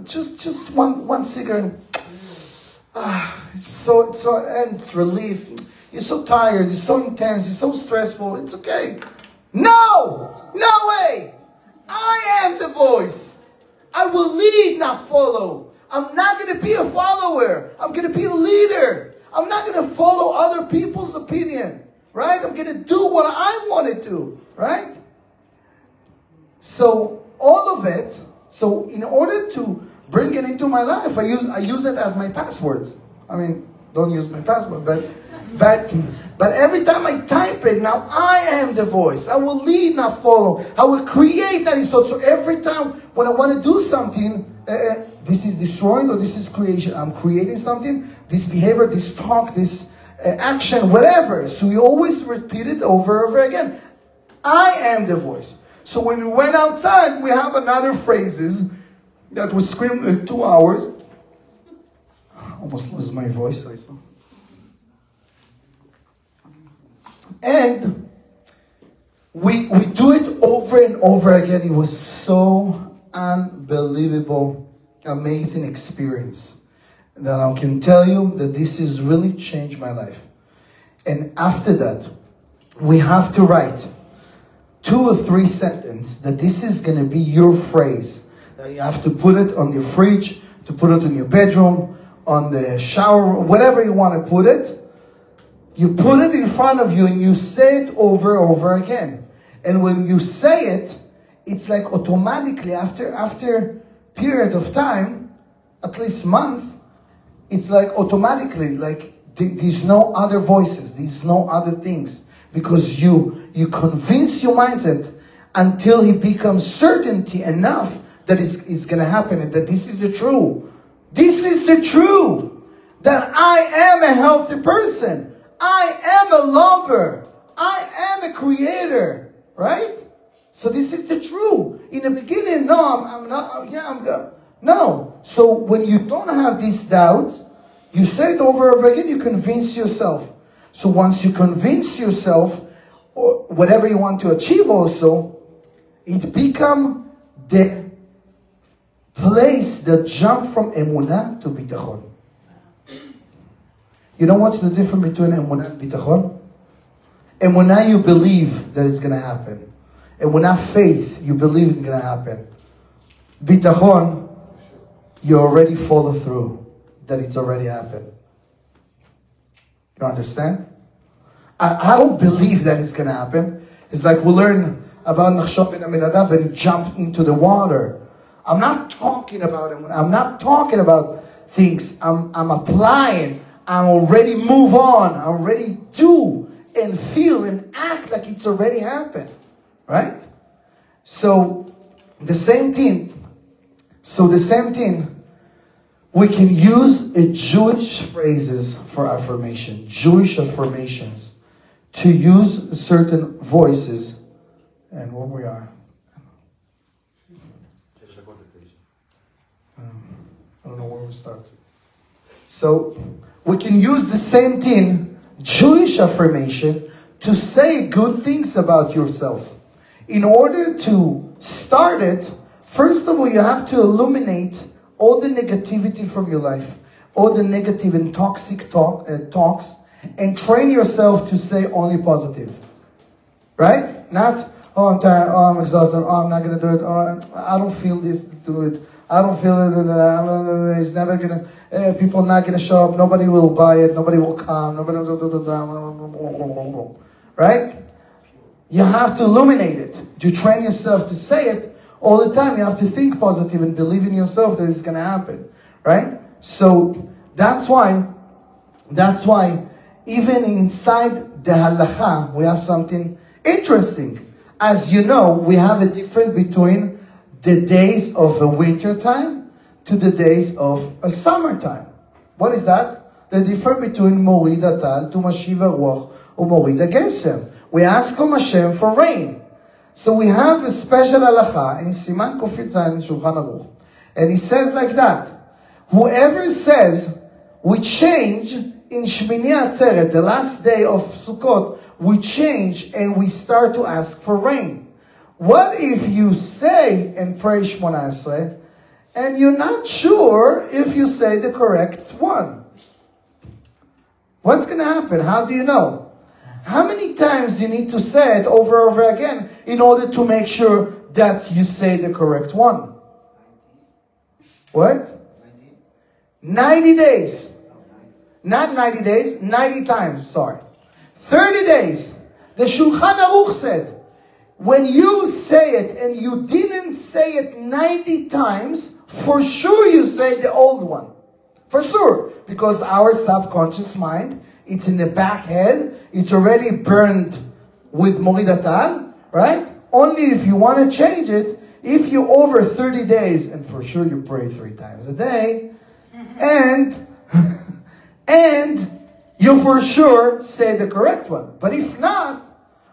just one cigarette. It's and it's relief. You're so tired, it's so intense, it's so stressful. It's okay. No! No way! I am the voice. I will lead, not follow. I'm not going to be a follower. I'm going to be a leader. I'm not going to follow other people's opinion. Right? I'm going to do what I want to do. Right? So, all of it, so in order to bring it into my life, I use it as my password. I mean, don't use my password, but every time I type it, now I am the voice. I will lead, not follow. I will create, not insult. So every time when I want to do something, this is destroying or this is creation. I'm creating something, this behavior, this talk, this action, whatever. So we always repeat it over and over again. I am the voice. So when we went outside, we have another phrases that was screamed in 2 hours. I almost lose my voice. And we do it over and over again. It was so unbelievable, amazing experience that I can tell you that this has really changed my life. And after that, we have to write 2 or 3 sentences that this is going to be your phrase. Now you have to put it on your fridge, to put it in your bedroom, on the shower, whatever you want to put it. You put it in front of you and you say it over and over again. And when you say it, it's like automatically after period of time, at least month, it's like automatically, like there's no other voices, there's no other things. Because you convince your mindset until it becomes certainty enough that it's going to happen and that this is the truth. This is the truth. That I am a healthy person. I am a lover. I am a creator. Right? So this is the truth. In the beginning, no, I'm not. Yeah, I'm good. No. So when you don't have these doubts, you say it over and over again, you convince yourself. So once you convince yourself, or whatever you want to achieve also, it becomes the place that jump from emunah to bitachon. You know what's the difference between emunah and bitachon? Emunah, you believe that it's going to happen. Emunah, faith, you believe it's going to happen. Bitachon, you already follow through that it's already happened. You understand? I don't believe that it's going to happen. It's like we learn about Nachshon ben Aminadab and jump into the water. I'm not talking about it. I'm not talking about things. I'm applying. I'm already move on. I already do and feel and act like it's already happened. Right? So the same thing. We can use Jewish phrases for affirmation. Jewish affirmations. To use certain voices. And where we are. I don't know where we start. So, we can use the same thing, Jewish affirmation, to say good things about yourself. In order to start it, first of all, you have to eliminate all the negativity from your life, all the negative and toxic talks, and train yourself to say only positive. Right? Not, oh, I'm tired, oh, I'm exhausted, oh, I'm not going to do it, oh, I don't feel this to do it. I don't feel it. It's never gonna. People are not gonna show up. Nobody will buy it. Nobody will come. Nobody. Right? You have to illuminate it. You train yourself to say it all the time. You have to think positive and believe in yourself that it's gonna happen. Right? So that's why even inside the halacha we have something interesting. As you know, we have a difference between the days of a winter time to the days of a summertime. What is that? The difference between Morid Atal to Mashiv Ruach or Morid Gesem. We ask Hashem for rain. So we have a special halacha in Siman Kufit Zayin Shulchan Aruch. And he says like that, whoever says, we change in Shmini Atzeret, the last day of Sukkot, we change and we start to ask for rain. What if you say and pray Shmona Esrei, and you're not sure if you say the correct one? What's going to happen? How do you know? How many times you need to say it over and over again in order to make sure that you say the correct one? What? 90 days. Not 90 days, 90 times, sorry. 30 days. The Shulchan Aruch said, when you say it and you didn't say it 90 times, for sure you say the old one. For sure. Because our subconscious mind, it's in the back head, it's already burned with Moridatal, right? Only if you want to change it, if you over 30 days, and for sure you pray 3 times a day, and you for sure say the correct one. But if not,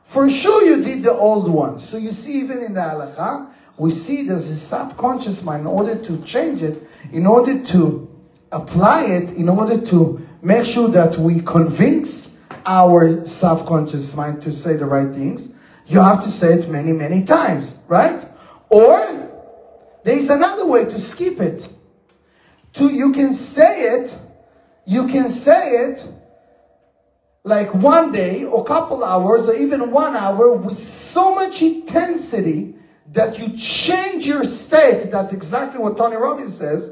for sure you did the old one. So you see, even in the halakha, we see there's a subconscious mind in order to change it, in order to apply it, in order to make sure that we convince our subconscious mind to say the right things. You have to say it many, many times, right? Or there's another way to skip it. You can say it like one day or couple hours or even 1 hour with so much intensity that you change your state. That's exactly what Tony Robbins says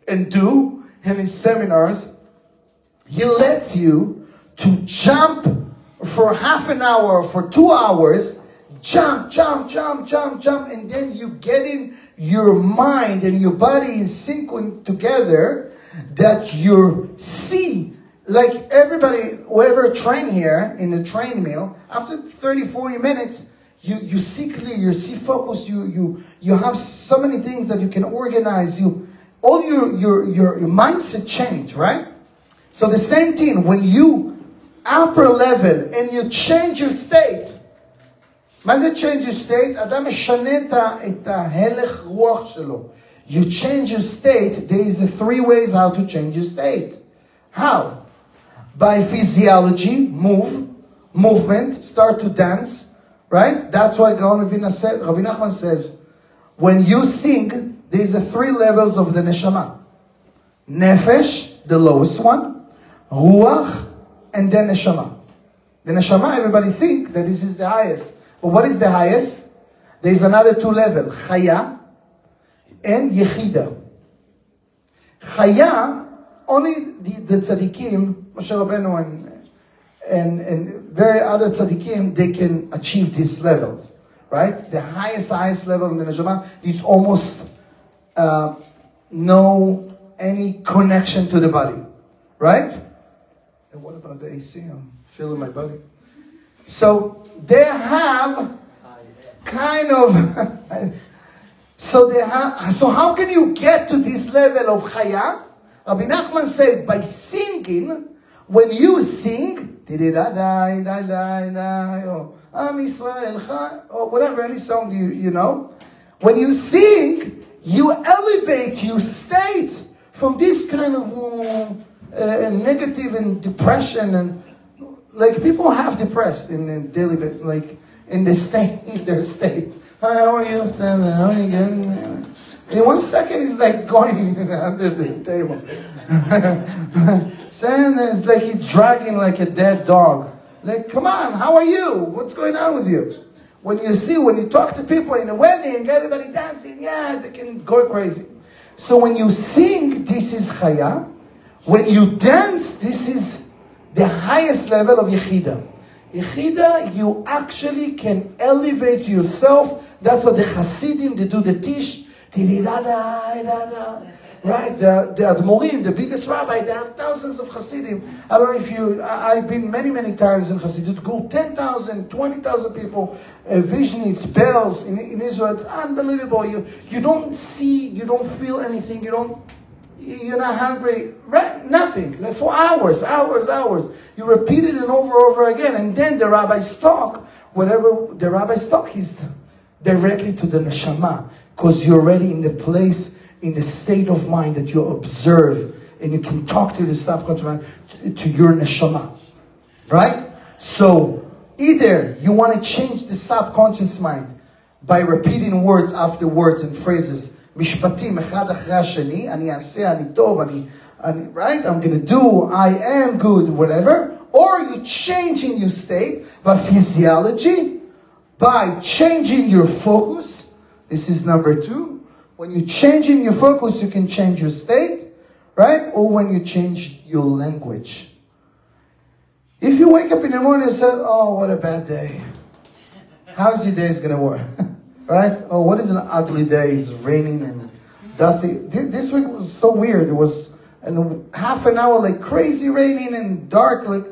and do in his seminars. He lets you to jump for half an hour, for 2 hours, jump, and then you get in your mind and your body in sync together, that you see, like everybody, whoever train here in the train mill, after 30, 40 minutes, you see clear, you see focus, you have so many things that you can organize, all your mindset change, right? So the same thing, when you upper level and you change your state, מה זה change your state? אדם משנה את ההלך רוח שלו. You change your state, there is 3 ways how to change your state. How? By physiology, movement, start to dance, right? That's why Gaon Rabbi Nachman says, when you sing, there is 3 levels of the neshama. Nefesh, the lowest one, ruach, and then neshama. The neshama, everybody think that this is the highest. But what is the highest? There is another 2 levels, chaya and yechida. Chaya, only the tzaddikim, Moshe Rabbeinu and very other tzaddikim, they can achieve these levels, right? The highest level in the neshama is almost no any connection to the body, right? And what about the AC? I'm feeling my body. So they have kind of, so how can you get to this level of chaya? Rabbi Nachman said, by singing, when you sing, or whatever, any song you know, when you sing, you elevate your state from this kind of negative and depression, and like people have depressed in the daily basis, like in their state. Hi, how are you? How are you getting? In 1 second, he's like going under the table. It's like he's dragging like a dead dog. Like, come on, how are you? What's going on with you? When you talk to people in a wedding, everybody dancing, yeah, they can go crazy. So when you sing, this is chaya. When you dance, this is the highest level of yechida. Yechida, you actually can elevate yourself. That's what the Hasidim, they do the tish. Right? The Admorim, the biggest rabbi, they have thousands of Hasidim. I don't know if I've been many times in Hasidut Gul, 10,000, 20,000 people, Vishnitz, bells in Israel. It's unbelievable. You don't see, you don't feel anything, you're not hungry. Right? right? Nothing. Like for hours. You repeat it and over again. And then the rabbis talk. Whatever the rabbis talk is directly to the neshama. Because you're already in the place, in the state of mind that you observe. And you can talk to the subconscious mind, to your neshama. Right? So, either you want to change the subconscious mind by repeating words after words and phrases. Mishpatim, echad achra sheni, ani aseh, ani tov, right? I'm going to do, I am good, whatever. Or you changing your state by physiology, by changing your focus. This is number 2. When you're changing your focus, you can change your state, right? Or when you change your language. If you wake up in the morning and say, oh, what a bad day. How's your day going to work? Right? Oh, what is an ugly day? It's raining and dusty. This week was so weird. It was half an hour like crazy raining and dark. Like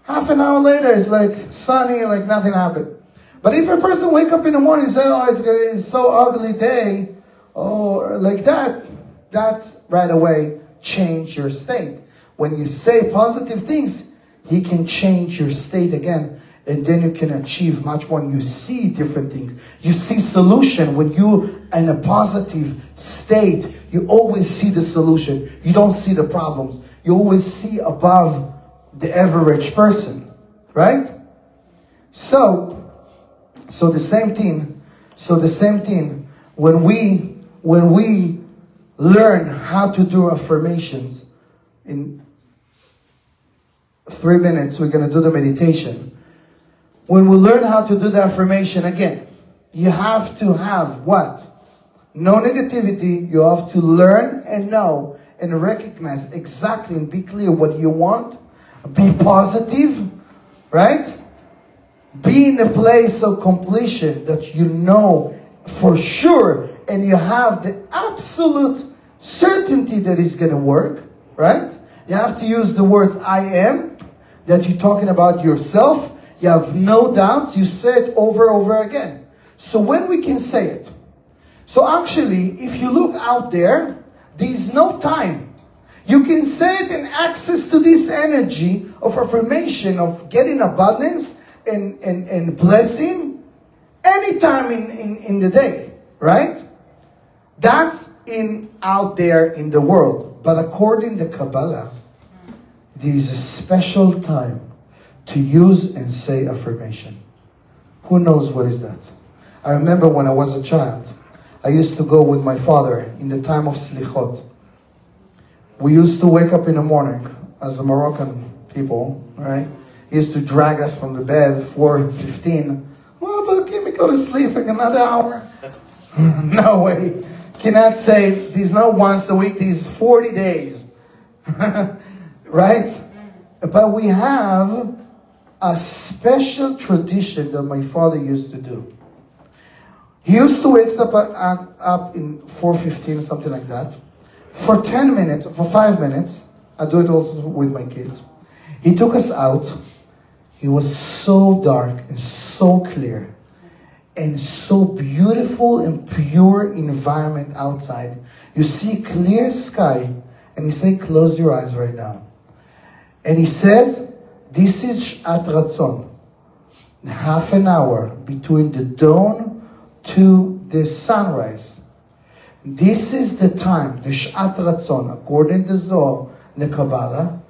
half an hour later, it's like sunny, like nothing happened. But if a person wake up in the morning and say, oh, it's so ugly day, or like that, that's right away change your state. When you say positive things, he can change your state again. And then you can achieve much more. You see different things. You see solution. When you're in a positive state, you always see the solution. You don't see the problems. You always see above the average person. Right? So the same thing. When we learn how to do affirmations, in 3 minutes we're going to do the meditation. When we learn how to do the affirmation, again, you have to have what? No negativity. You have to learn and know and recognize exactly and be clear what you want. Be positive, right? Be in a place of completion that you know for sure and you have the absolute certainty that it's going to work, right? You have to use the words I am, that you're talking about yourself. You have no doubts. You say it over again. So when we can say it. So actually, if you look out there, there's no time. You can say it and access to this energy of affirmation, of getting abundance and blessing anytime in the day. Right? That's out there in the world. But according to Kabbalah, there is a special time to use and say affirmation. Who knows what is that? I remember when I was a child, I used to go with my father in the time of Slichot. We used to wake up in the morning as a Moroccan people, right? He used to drag us from the bed, 4:15. Well, but can we go to sleep in another hour? No way. Cannot say, there's no once a week, these 40 days. Right? But we have a special tradition that my father used to do. He used to wake up in 4:15, something like that. For 10 minutes, for 5 minutes, I do it also with my kids. He took us out. It was so dark and so clear and so beautiful and pure environment outside. You see clear sky and he said, close your eyes right now. And he says, this is Shat Ratzon. Half an hour between the dawn to the sunrise. This is the time, the Shat Ratzon, according to Zohar, the Kabbalah.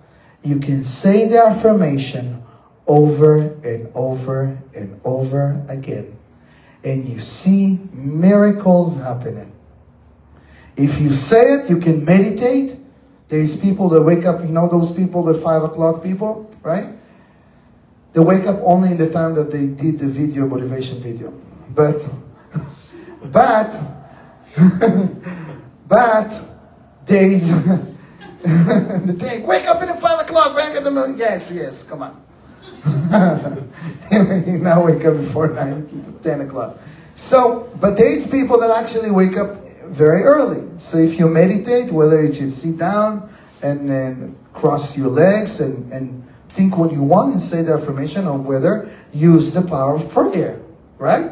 You can say the affirmation over and over and over again. And you see miracles happening. If you say it, you can meditate. There's people that wake up, you know those people, the 5 o'clock people, right? They wake up only in the time that they did the video, motivation video. But there is the thing, wake up in the 5 o'clock, wake up in the, yes, come on. Now wake up before 10 o'clock. So, but there's people that actually wake up very early. So if you meditate, whether it's you sit down and then cross your legs and think what you want and say the affirmation, or whether use the power of prayer, right?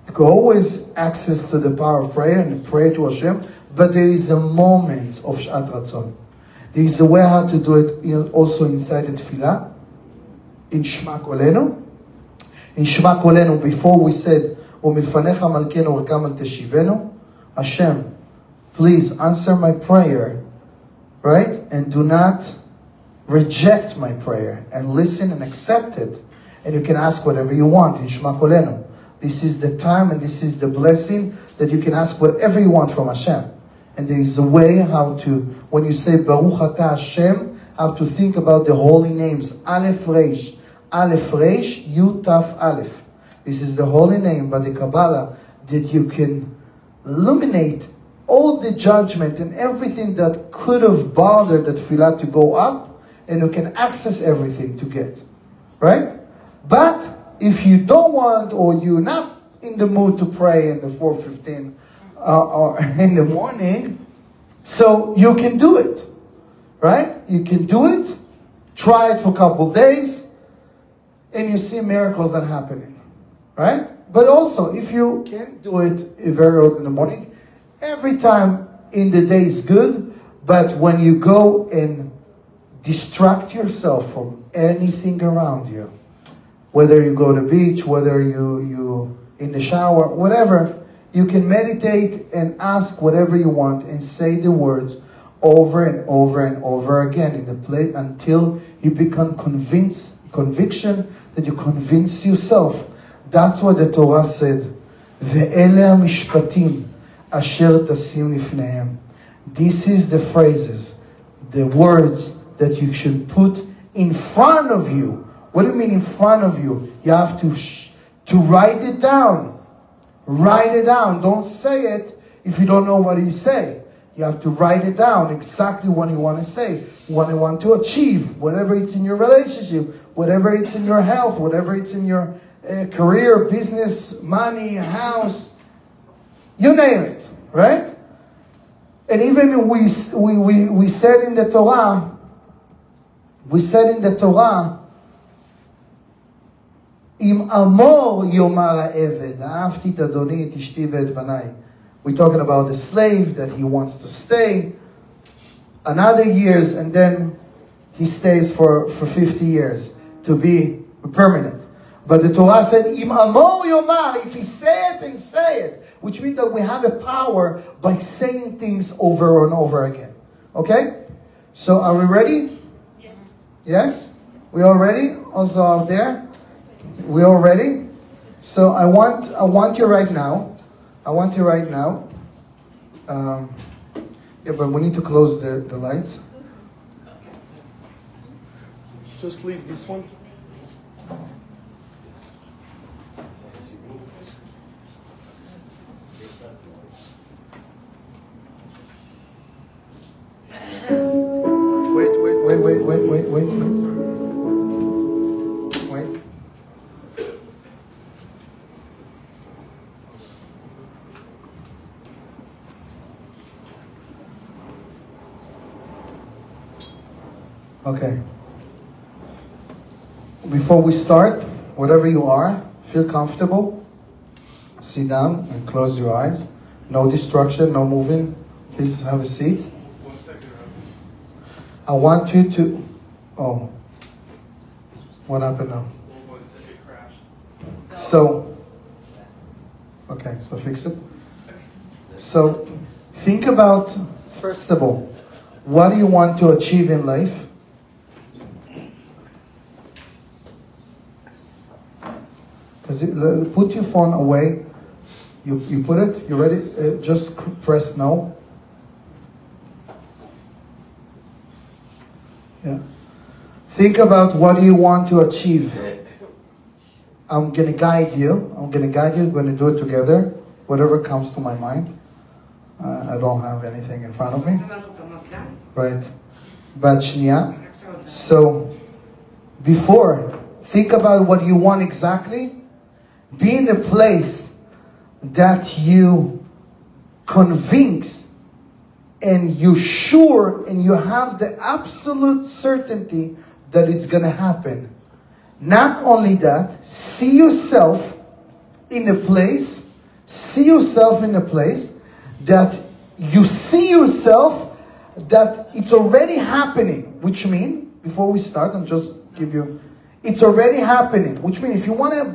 You can always access to the power of prayer and pray to Hashem, but there is a moment of Shat Ratzon. There is a way how to do it also inside the tefillah, in Shema Kolenu. In Shema Kolenu, before we said, وَمِلْفَنَيْخَ مَلْكِنُ وَكَمَلْ تَشِيبَنُ, Hashem, please answer my prayer, right? And do not reject my prayer, and listen and accept it. And you can ask whatever you want in Shema Kolenu. This is the time and this is the blessing that you can ask whatever you want from Hashem. And there is a way how to, when you say Baruch Ata Hashem, how to think about the holy names. Aleph Reish. Aleph Reish, Yud Taf Aleph. This is the holy name by the Kabbalah that you can illuminate all the judgment and everything that could have bothered the tefillah to go up, and you can access everything to get. Right? But if you don't want, or you're not in the mood to pray in the 4:15 or in the morning, so you can do it. Right? You can do it. Try it for a couple of days, and you see miracles that happening. Right? But also, if you can't do it very early in the morning, every time in the day is good, but when you go and distract yourself from anything around you, whether you go to the beach, whether you in the shower, whatever, you can meditate and ask whatever you want and say the words over and over and over again in the place until you become conviction that you convince yourself. That's what the Torah said. Ve'ele mishpatim asher tasim lifnehem. This is the phrases, the words that you should put in front of you. What do you mean in front of you? You have to write it down. Write it down. Don't say it if you don't know what you say. You have to write it down exactly what you want to say, what you want to achieve, whatever it's in your relationship, whatever it's in your health, whatever it's in your career, business, money, house, you name it, right? And even we said in the Torah, Im amor yomar ha'eved, ahavti et adoni et ishti ve'et banai. We're talking about the slave that he wants to stay another years, and then he stays for 50 years to be permanent. But the Torah said, Im amor yomar, if he say it and say it, which means that we have a power by saying things over and over again. Okay? So are we ready? Yes. Yes? We all ready? Also out there? We all ready? So I want you right now. Yeah, but we need to close the lights. Just leave this one. Wait. Okay. Before we start, whatever you are, feel comfortable. Sit down and close your eyes. No distraction, no moving. Please have a seat. I want you to... Oh. What happened now? So... Okay, so fix it. So, think about, first of all, what do you want to achieve in life? Put your phone away. You put it? You ready? Just press no. Yeah. Think about what do you want to achieve. I'm going to guide you. We're going to do it together. Whatever comes to my mind. I don't have anything in front of me. Right. But shniya. So, before, think about what you want exactly. Be in a place that you convince and you're sure and you have the absolute certainty that it's going to happen. Not only that, see yourself in a place that you see yourself that it's already happening, which means, before we start, and just give you, it's already happening, which means if you want to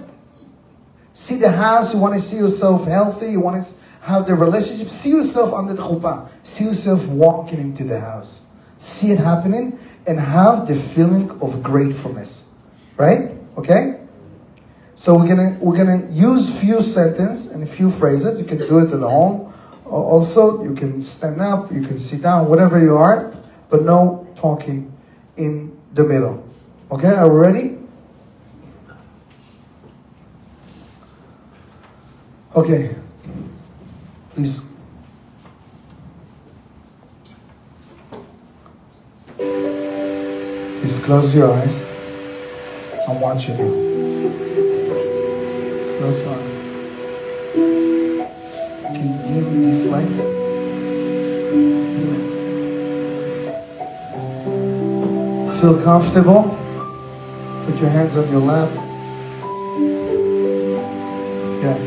see the house, you want to see yourself healthy, you want to have the relationship, see yourself under the chuppah, see yourself walking into the house, see it happening, and have the feeling of gratefulness, right? Okay? So we're gonna use few sentences and a few phrases. You can do it at home. Also, you can stand up, you can sit down, whatever you are, but no talking in the middle. Okay, are we ready? Okay, please. Please close your eyes. I'm watching you. Close your eyes. Can you give me this light? Feel comfortable? Put your hands on your lap. Yeah.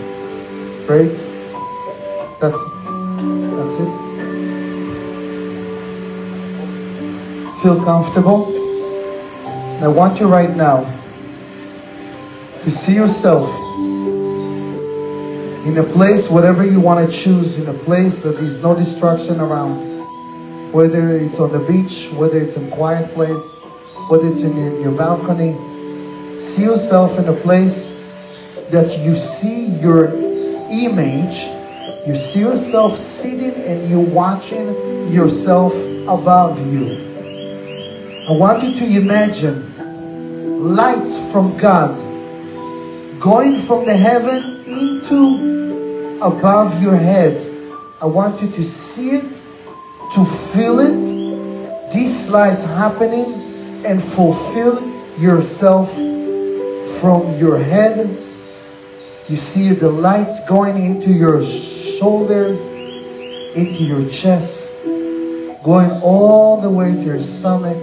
Great. That's it. That's it. Feel comfortable? I want you right now to see yourself in a place, whatever you want to choose, in a place that there's no distraction around. Whether it's on the beach, whether it's in a quiet place, whether it's in your balcony. See yourself in a place that you see your image, you see yourself sitting and you're watching yourself above you. I want you to imagine light from God going from the heaven into above your head. I want you to see it, to feel it, these lights happening, and fulfill yourself from your head. You see the lights going into your shoulders, into your chest, going all the way to your stomach,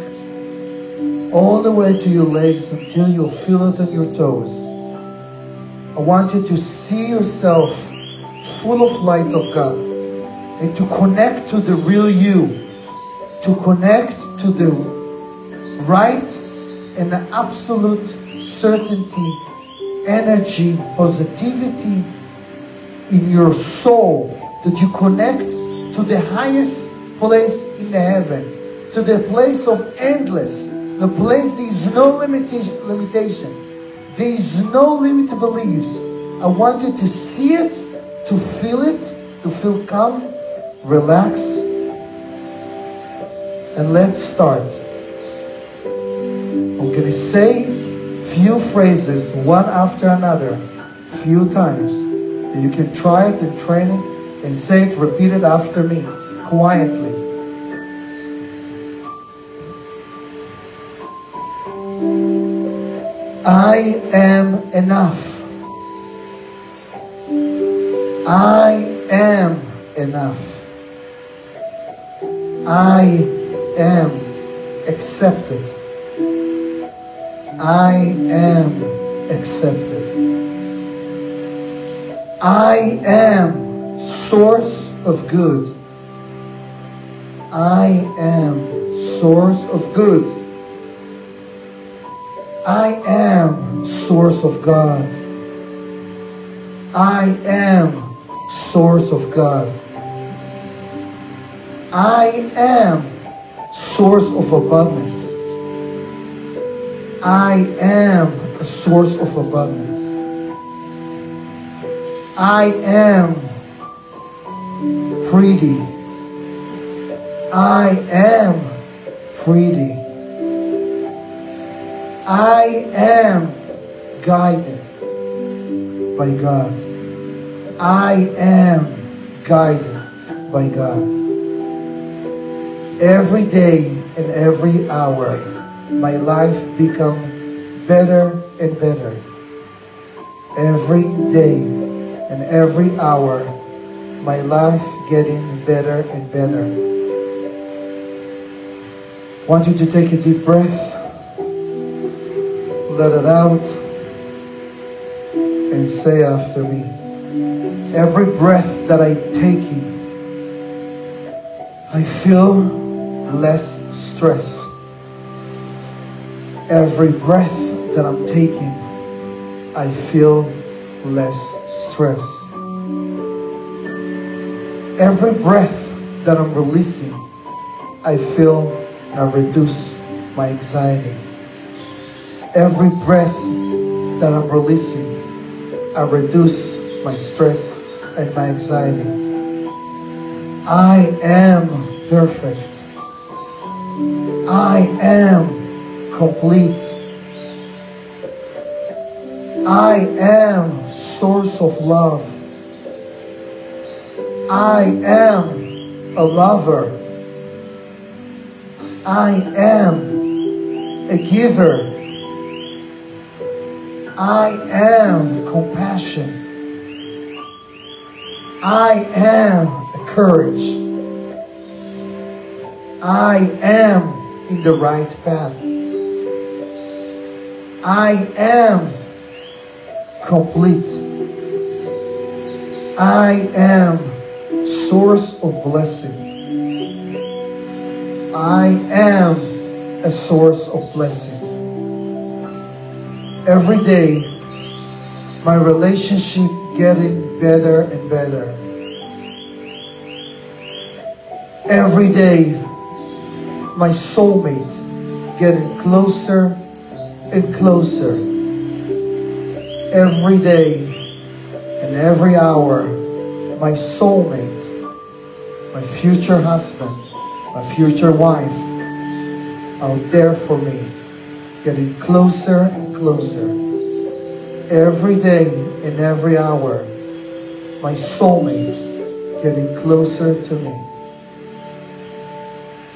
all the way to your legs until you feel it on your toes. I want you to see yourself full of light of God and to connect to the real you, to connect to the right and the absolute certainty, energy, positivity in your soul, that you connect to the highest place in the heaven, to the place of endless, the place there is no limitation. There is no limit to beliefs. I want you to see it, to feel calm, relax, and let's start. I'm going to say few phrases one after another, few times. You can try it and train it and say it, repeat it after me, quietly. I am enough. I am enough. I am accepted. I am accepted. I am source of good. I am source of good. I am source of God. I am source of God. I am source of abundance. I am a source of abundance. I am freely. I am freely. I am guided by God. I am guided by God. Every day and every hour, my life becomes better and better. Every day and every hour, my life getting better and better. I want you to take a deep breath. Let it out and say after me. Every breath that I take in, I feel less stress. Every breath that I'm taking, I feel less stress. Every breath that I'm releasing, I feel I reduce my anxiety. Every breath that I'm releasing, I reduce my stress and my anxiety. I am perfect. I am complete. I am source of love. I am a lover. I am a giver. I am compassion. I am courage. I am in the right path. I am complete. I am source of blessing. I am a source of blessing. Every day, my relationship getting better and better. Every day, my soulmate getting closer and closer. Every day and every hour, my soulmate, my future husband, my future wife, out there for me, getting closer and closer. Every day and every hour, my soulmate getting closer to me.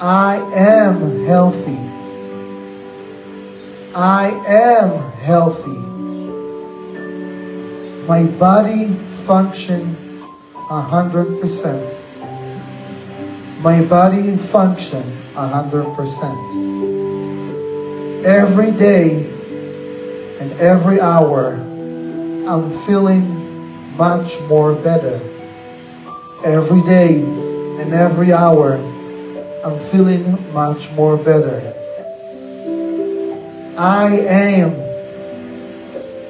I am healthy. I am healthy. My body function 100%. My body function 100%. Every day and every hour, I'm feeling much more better. Every day and every hour, I'm feeling much more better. I am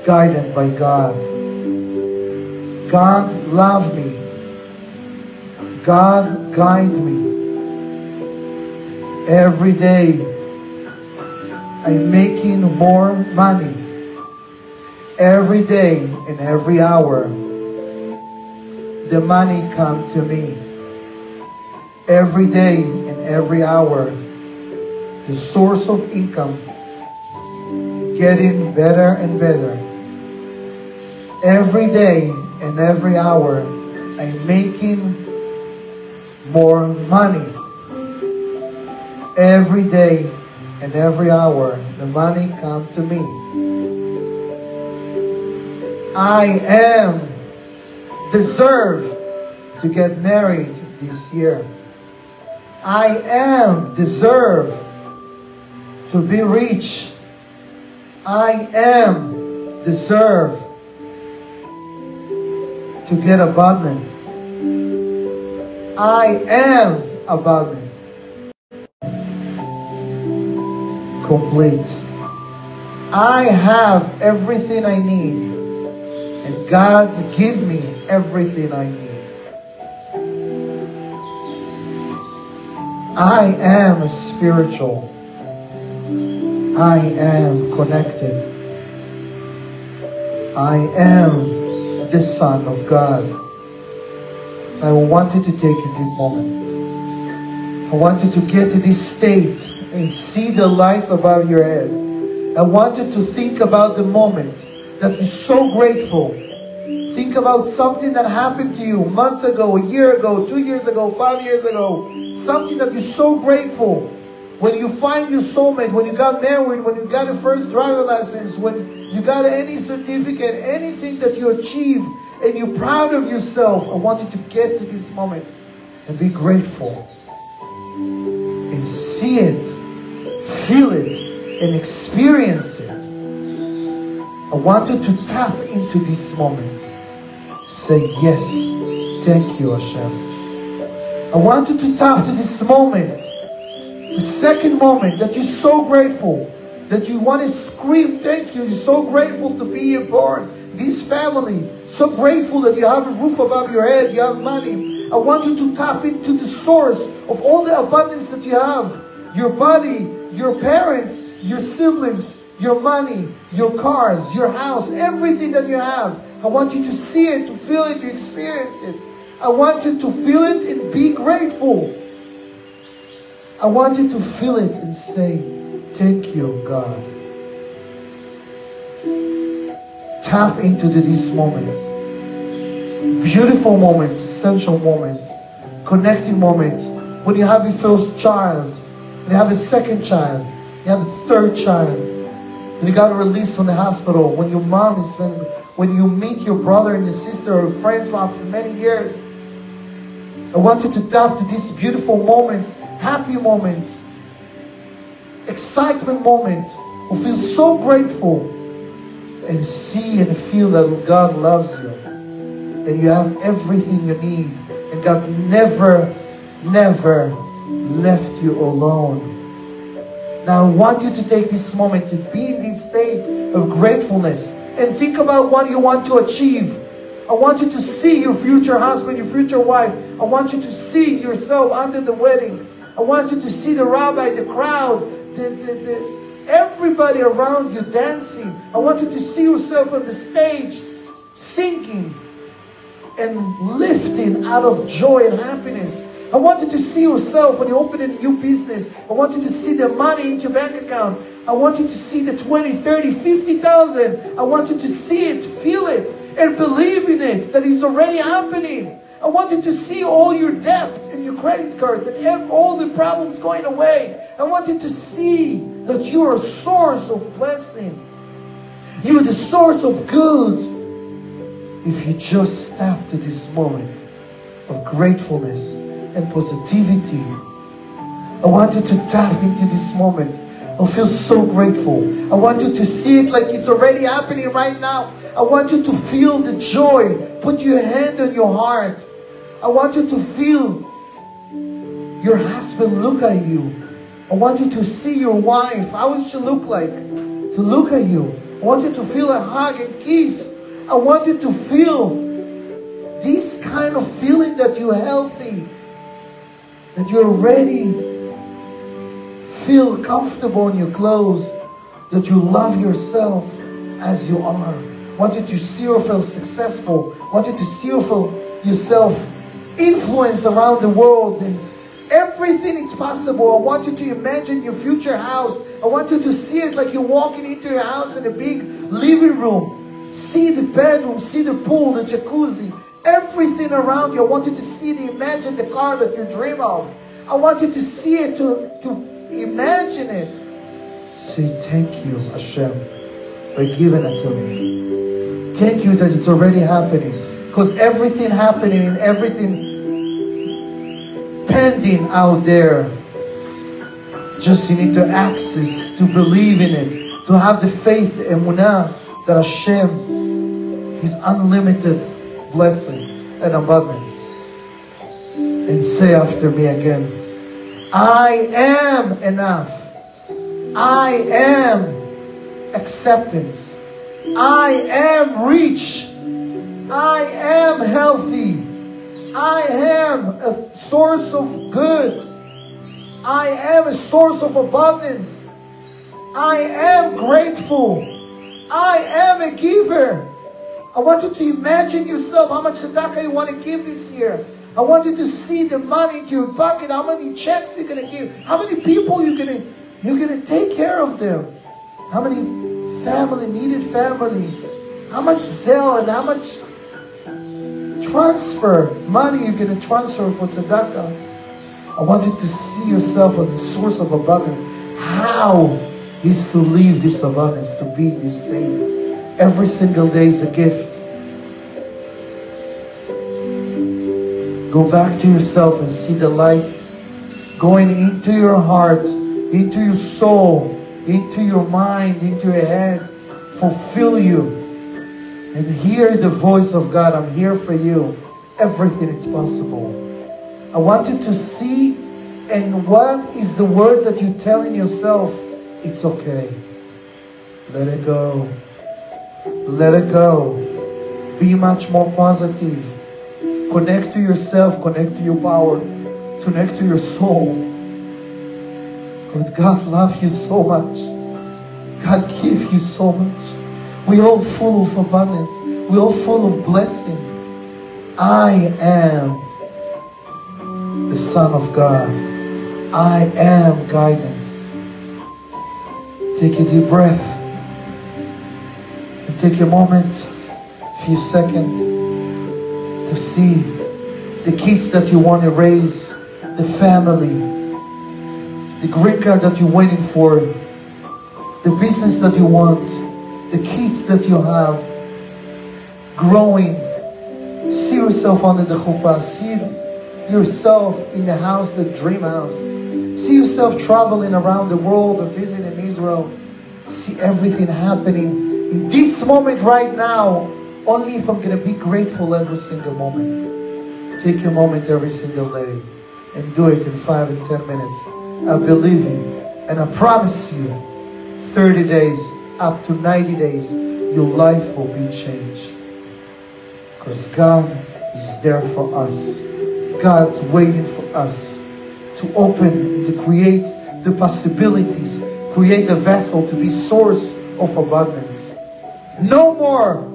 guided by God. God love me. God guide me. Every day, I'm making more money. Every day and every hour, the money come to me. Every day and every hour, the source of income getting better and better. Every day and every hour, I'm making more money. Every day and every hour, the money comes to me. I am deserve to get married this year. I am deserve to be rich. I am deserve to get abundant. I am abundant. Complete. I have everything I need, and God's give me everything I need. I am spiritual. I am connected. I am the Son of God. I want you to take a deep moment. I want you to get to this state and see the lights above your head. I want you to think about the moment that you're so grateful. Think about something that happened to you a month ago, a year ago, 2 years ago, 5 years ago. Something that you're so grateful. When you find your soulmate, when you got married, when you got a first driver license, when you got any certificate, anything that you achieved and you're proud of yourself, I want you to get to this moment and be grateful. And see it, feel it, and experience it. I want you to tap into this moment. Say, yes, thank you, Hashem. I want you to tap to this moment The second moment that you're so grateful, that you want to scream, thank you. You're so grateful to be here born. This family, so grateful that you have a roof above your head, you have money. I want you to tap into the source of all the abundance that you have. Your body, your parents, your siblings, your money, your cars, your house, everything that you have. I want you to see it, to feel it, to experience it. I want you to feel it and be grateful. I want you to feel it and say, thank you, God. Tap into these moments. Beautiful moments, essential moments, connecting moments. When you have your first child, you have a second child, you have a third child, when you got released from the hospital, when your mom is, when you meet your brother and your sister or friends after many years. I want you to tap to these beautiful moments, happy moments, excitement moments. You feel so grateful and see and feel that God loves you. And you have everything you need. And God never, never left you alone. Now I want you to take this moment to be in this state of gratefulness and think about what you want to achieve. I want you to see your future husband, your future wife. I want you to see yourself under the wedding. I want you to see the rabbi, the crowd, everybody around you dancing. I want you to see yourself on the stage singing and lifting out of joy and happiness. I want you to see yourself when you open a new business. I want you to see the money in your bank account. I want you to see the 20, 30, 50,000. I want you to see it, feel it, and believe in it, that it's already happening. I want you to see all your debt and your credit cards and all the problems going away. I want you to see that you're a source of blessing. You're the source of good. If you just step to this moment of gratefulness and positivity, I want you to tap into this moment. I feel so grateful. I want you to see it like it's already happening right now. I want you to feel the joy. Put your hand on your heart. I want you to feel your husband look at you. I want you to see your wife. How would she look like? To look at you. I want you to feel a hug and kiss. I want you to feel this kind of feeling that you're healthy, that you're ready, feel comfortable in your clothes, that you love yourself as you are. I want you to see yourself successful. I want you to see yourself influence around the world, and everything is possible. I want you to imagine your future house. I want you to see it like you're walking into your house in a big living room. See the bedroom, see the pool, the jacuzzi, everything around you. I want you to imagine the car that you dream of. I want you to see it, to imagine it. Say, thank you, Hashem, for giving it to me. Thank you that it's already happening. Because everything happening and everything pending out there, just you need to access, to believe in it, to have the faith, the emunah, that Hashem is unlimited blessing and abundance. And say after me again, I am enough. I am acceptance. I am rich. I am healthy. I am a source of good. I am a source of abundance. I am grateful. I am a giver. I want you to imagine yourself how much tzedakah you want to give this year. I want you to see the money in your pocket, how many checks you're going to give, how many people you're going to take care of them, how many needed family, how much Zelle and how much transfer money you're going to transfer for tzedakah. I want you to see yourself as a source of abundance. How is to live this abundance, to be in this faith. Every single day is a gift. Go back to yourself and see the lights going into your heart, into your soul, into your mind, into your head. Fulfill you. And hear the voice of God. I'm here for you. Everything is possible. I want you to see And what is the word that you're telling yourself? It's okay. Let it go. Let it go. Be much more positive. Connect to yourself. Connect to your power. Connect to your soul. But God loves you so much. God gives you so much. We're all full of abundance. We're all full of blessing. I am the Son of God. I am guidance. Take a deep breath. And take a moment, a few seconds, to see the kids that you want to raise, the family, the green card that you're waiting for, the business that you want, the kids that you have, growing. See yourself under the chuppah. See yourself in the house, the dream house. See yourself traveling around the world or visiting Israel. See everything happening in this moment right now. Only if I'm going to be grateful every single moment. Take a moment every single day and do it in 5 and 10 minutes. I believe you and I promise you 30 days up to 90 days your life will be changed. Because God is there for us. God's waiting for us to open, to create the possibilities, create a vessel to be source of abundance. No more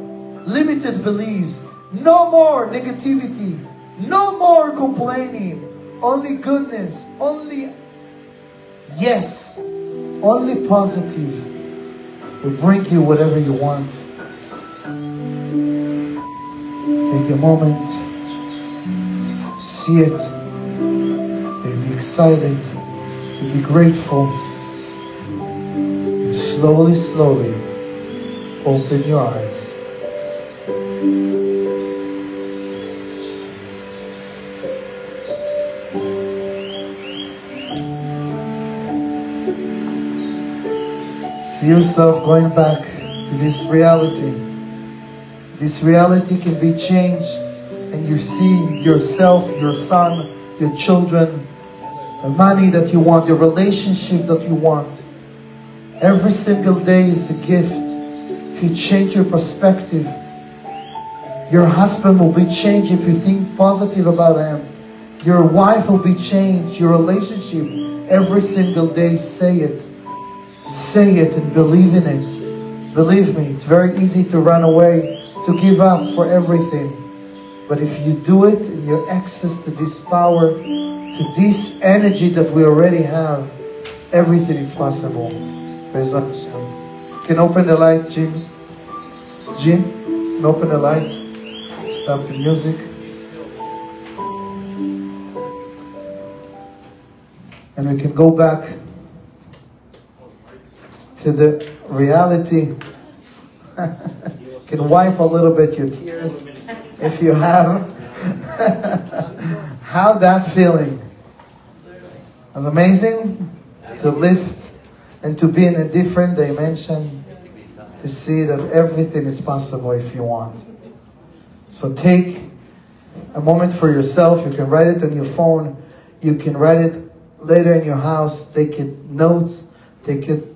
limited beliefs, no more negativity, no more complaining, only goodness, only yes, only positive will bring you whatever you want. Take a moment, see it, and be excited, to be grateful. And slowly, slowly, open your eyes. See yourself going back to this reality. This reality can be changed, and you see yourself, your son, your children, the money that you want, the relationship that you want. Every single day is a gift. If you change your perspective, your husband will be changed if you think positive about him. Your wife will be changed. Your relationship, every single day, say it. Say it and believe in it. Believe me, it's very easy to run away, to give up for everything. But if you do it and you access to this power, to this energy that we already have, everything is possible. Can open the light, Jim? Jim, can open the light. Stop the music. And we can go back to the reality. Can wipe a little bit your tears if you have. How that feeling? It's amazing to lift and to be in a different dimension, to see that everything is possible if you want. So take a moment for yourself. You can write it on your phone. You can write it later in your house. Take it notes. Take it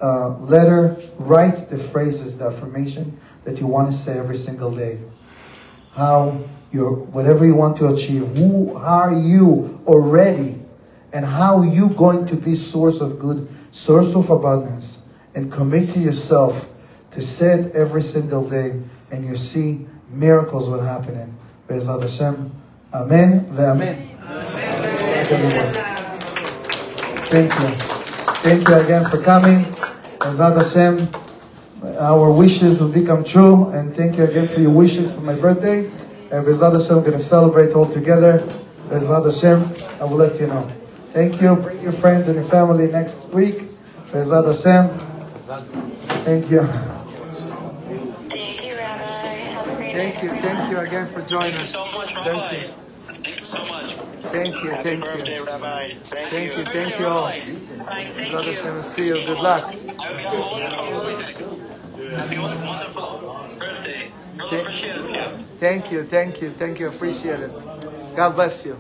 letter. Write the phrases, the affirmation that you want to say every single day. How whatever you want to achieve. Who are you already? And how you going to be source of good, source of abundance. And commit to yourself to say it every single day. And you see miracles will happen. Be'ezrat Hashem. Amen. Ve'amen. Thank you. Thank you again for coming. Be'ezrat Hashem. Our wishes will become true. And thank you again for your wishes for my birthday. And Be'ezrat Hashem, we're going to celebrate all together. Be'ezrat Hashem, I will let you know. Thank you. Bring your friends and your family next week. Be'ezrat Hashem. Thank you. Thank you, Rabbi. Have a great night. Thank you again for joining us. Thank you so much, Rabbi. Thank you so much. Thank you, Happy thank birthday, you. Rabbi. Thank you. Thank you all. Be'ezrat Hashem, see you. Good luck. I hope you have a wonderful birthday. Happy wonderful birthday. Really appreciate it. Thank you. Appreciate it. God bless you.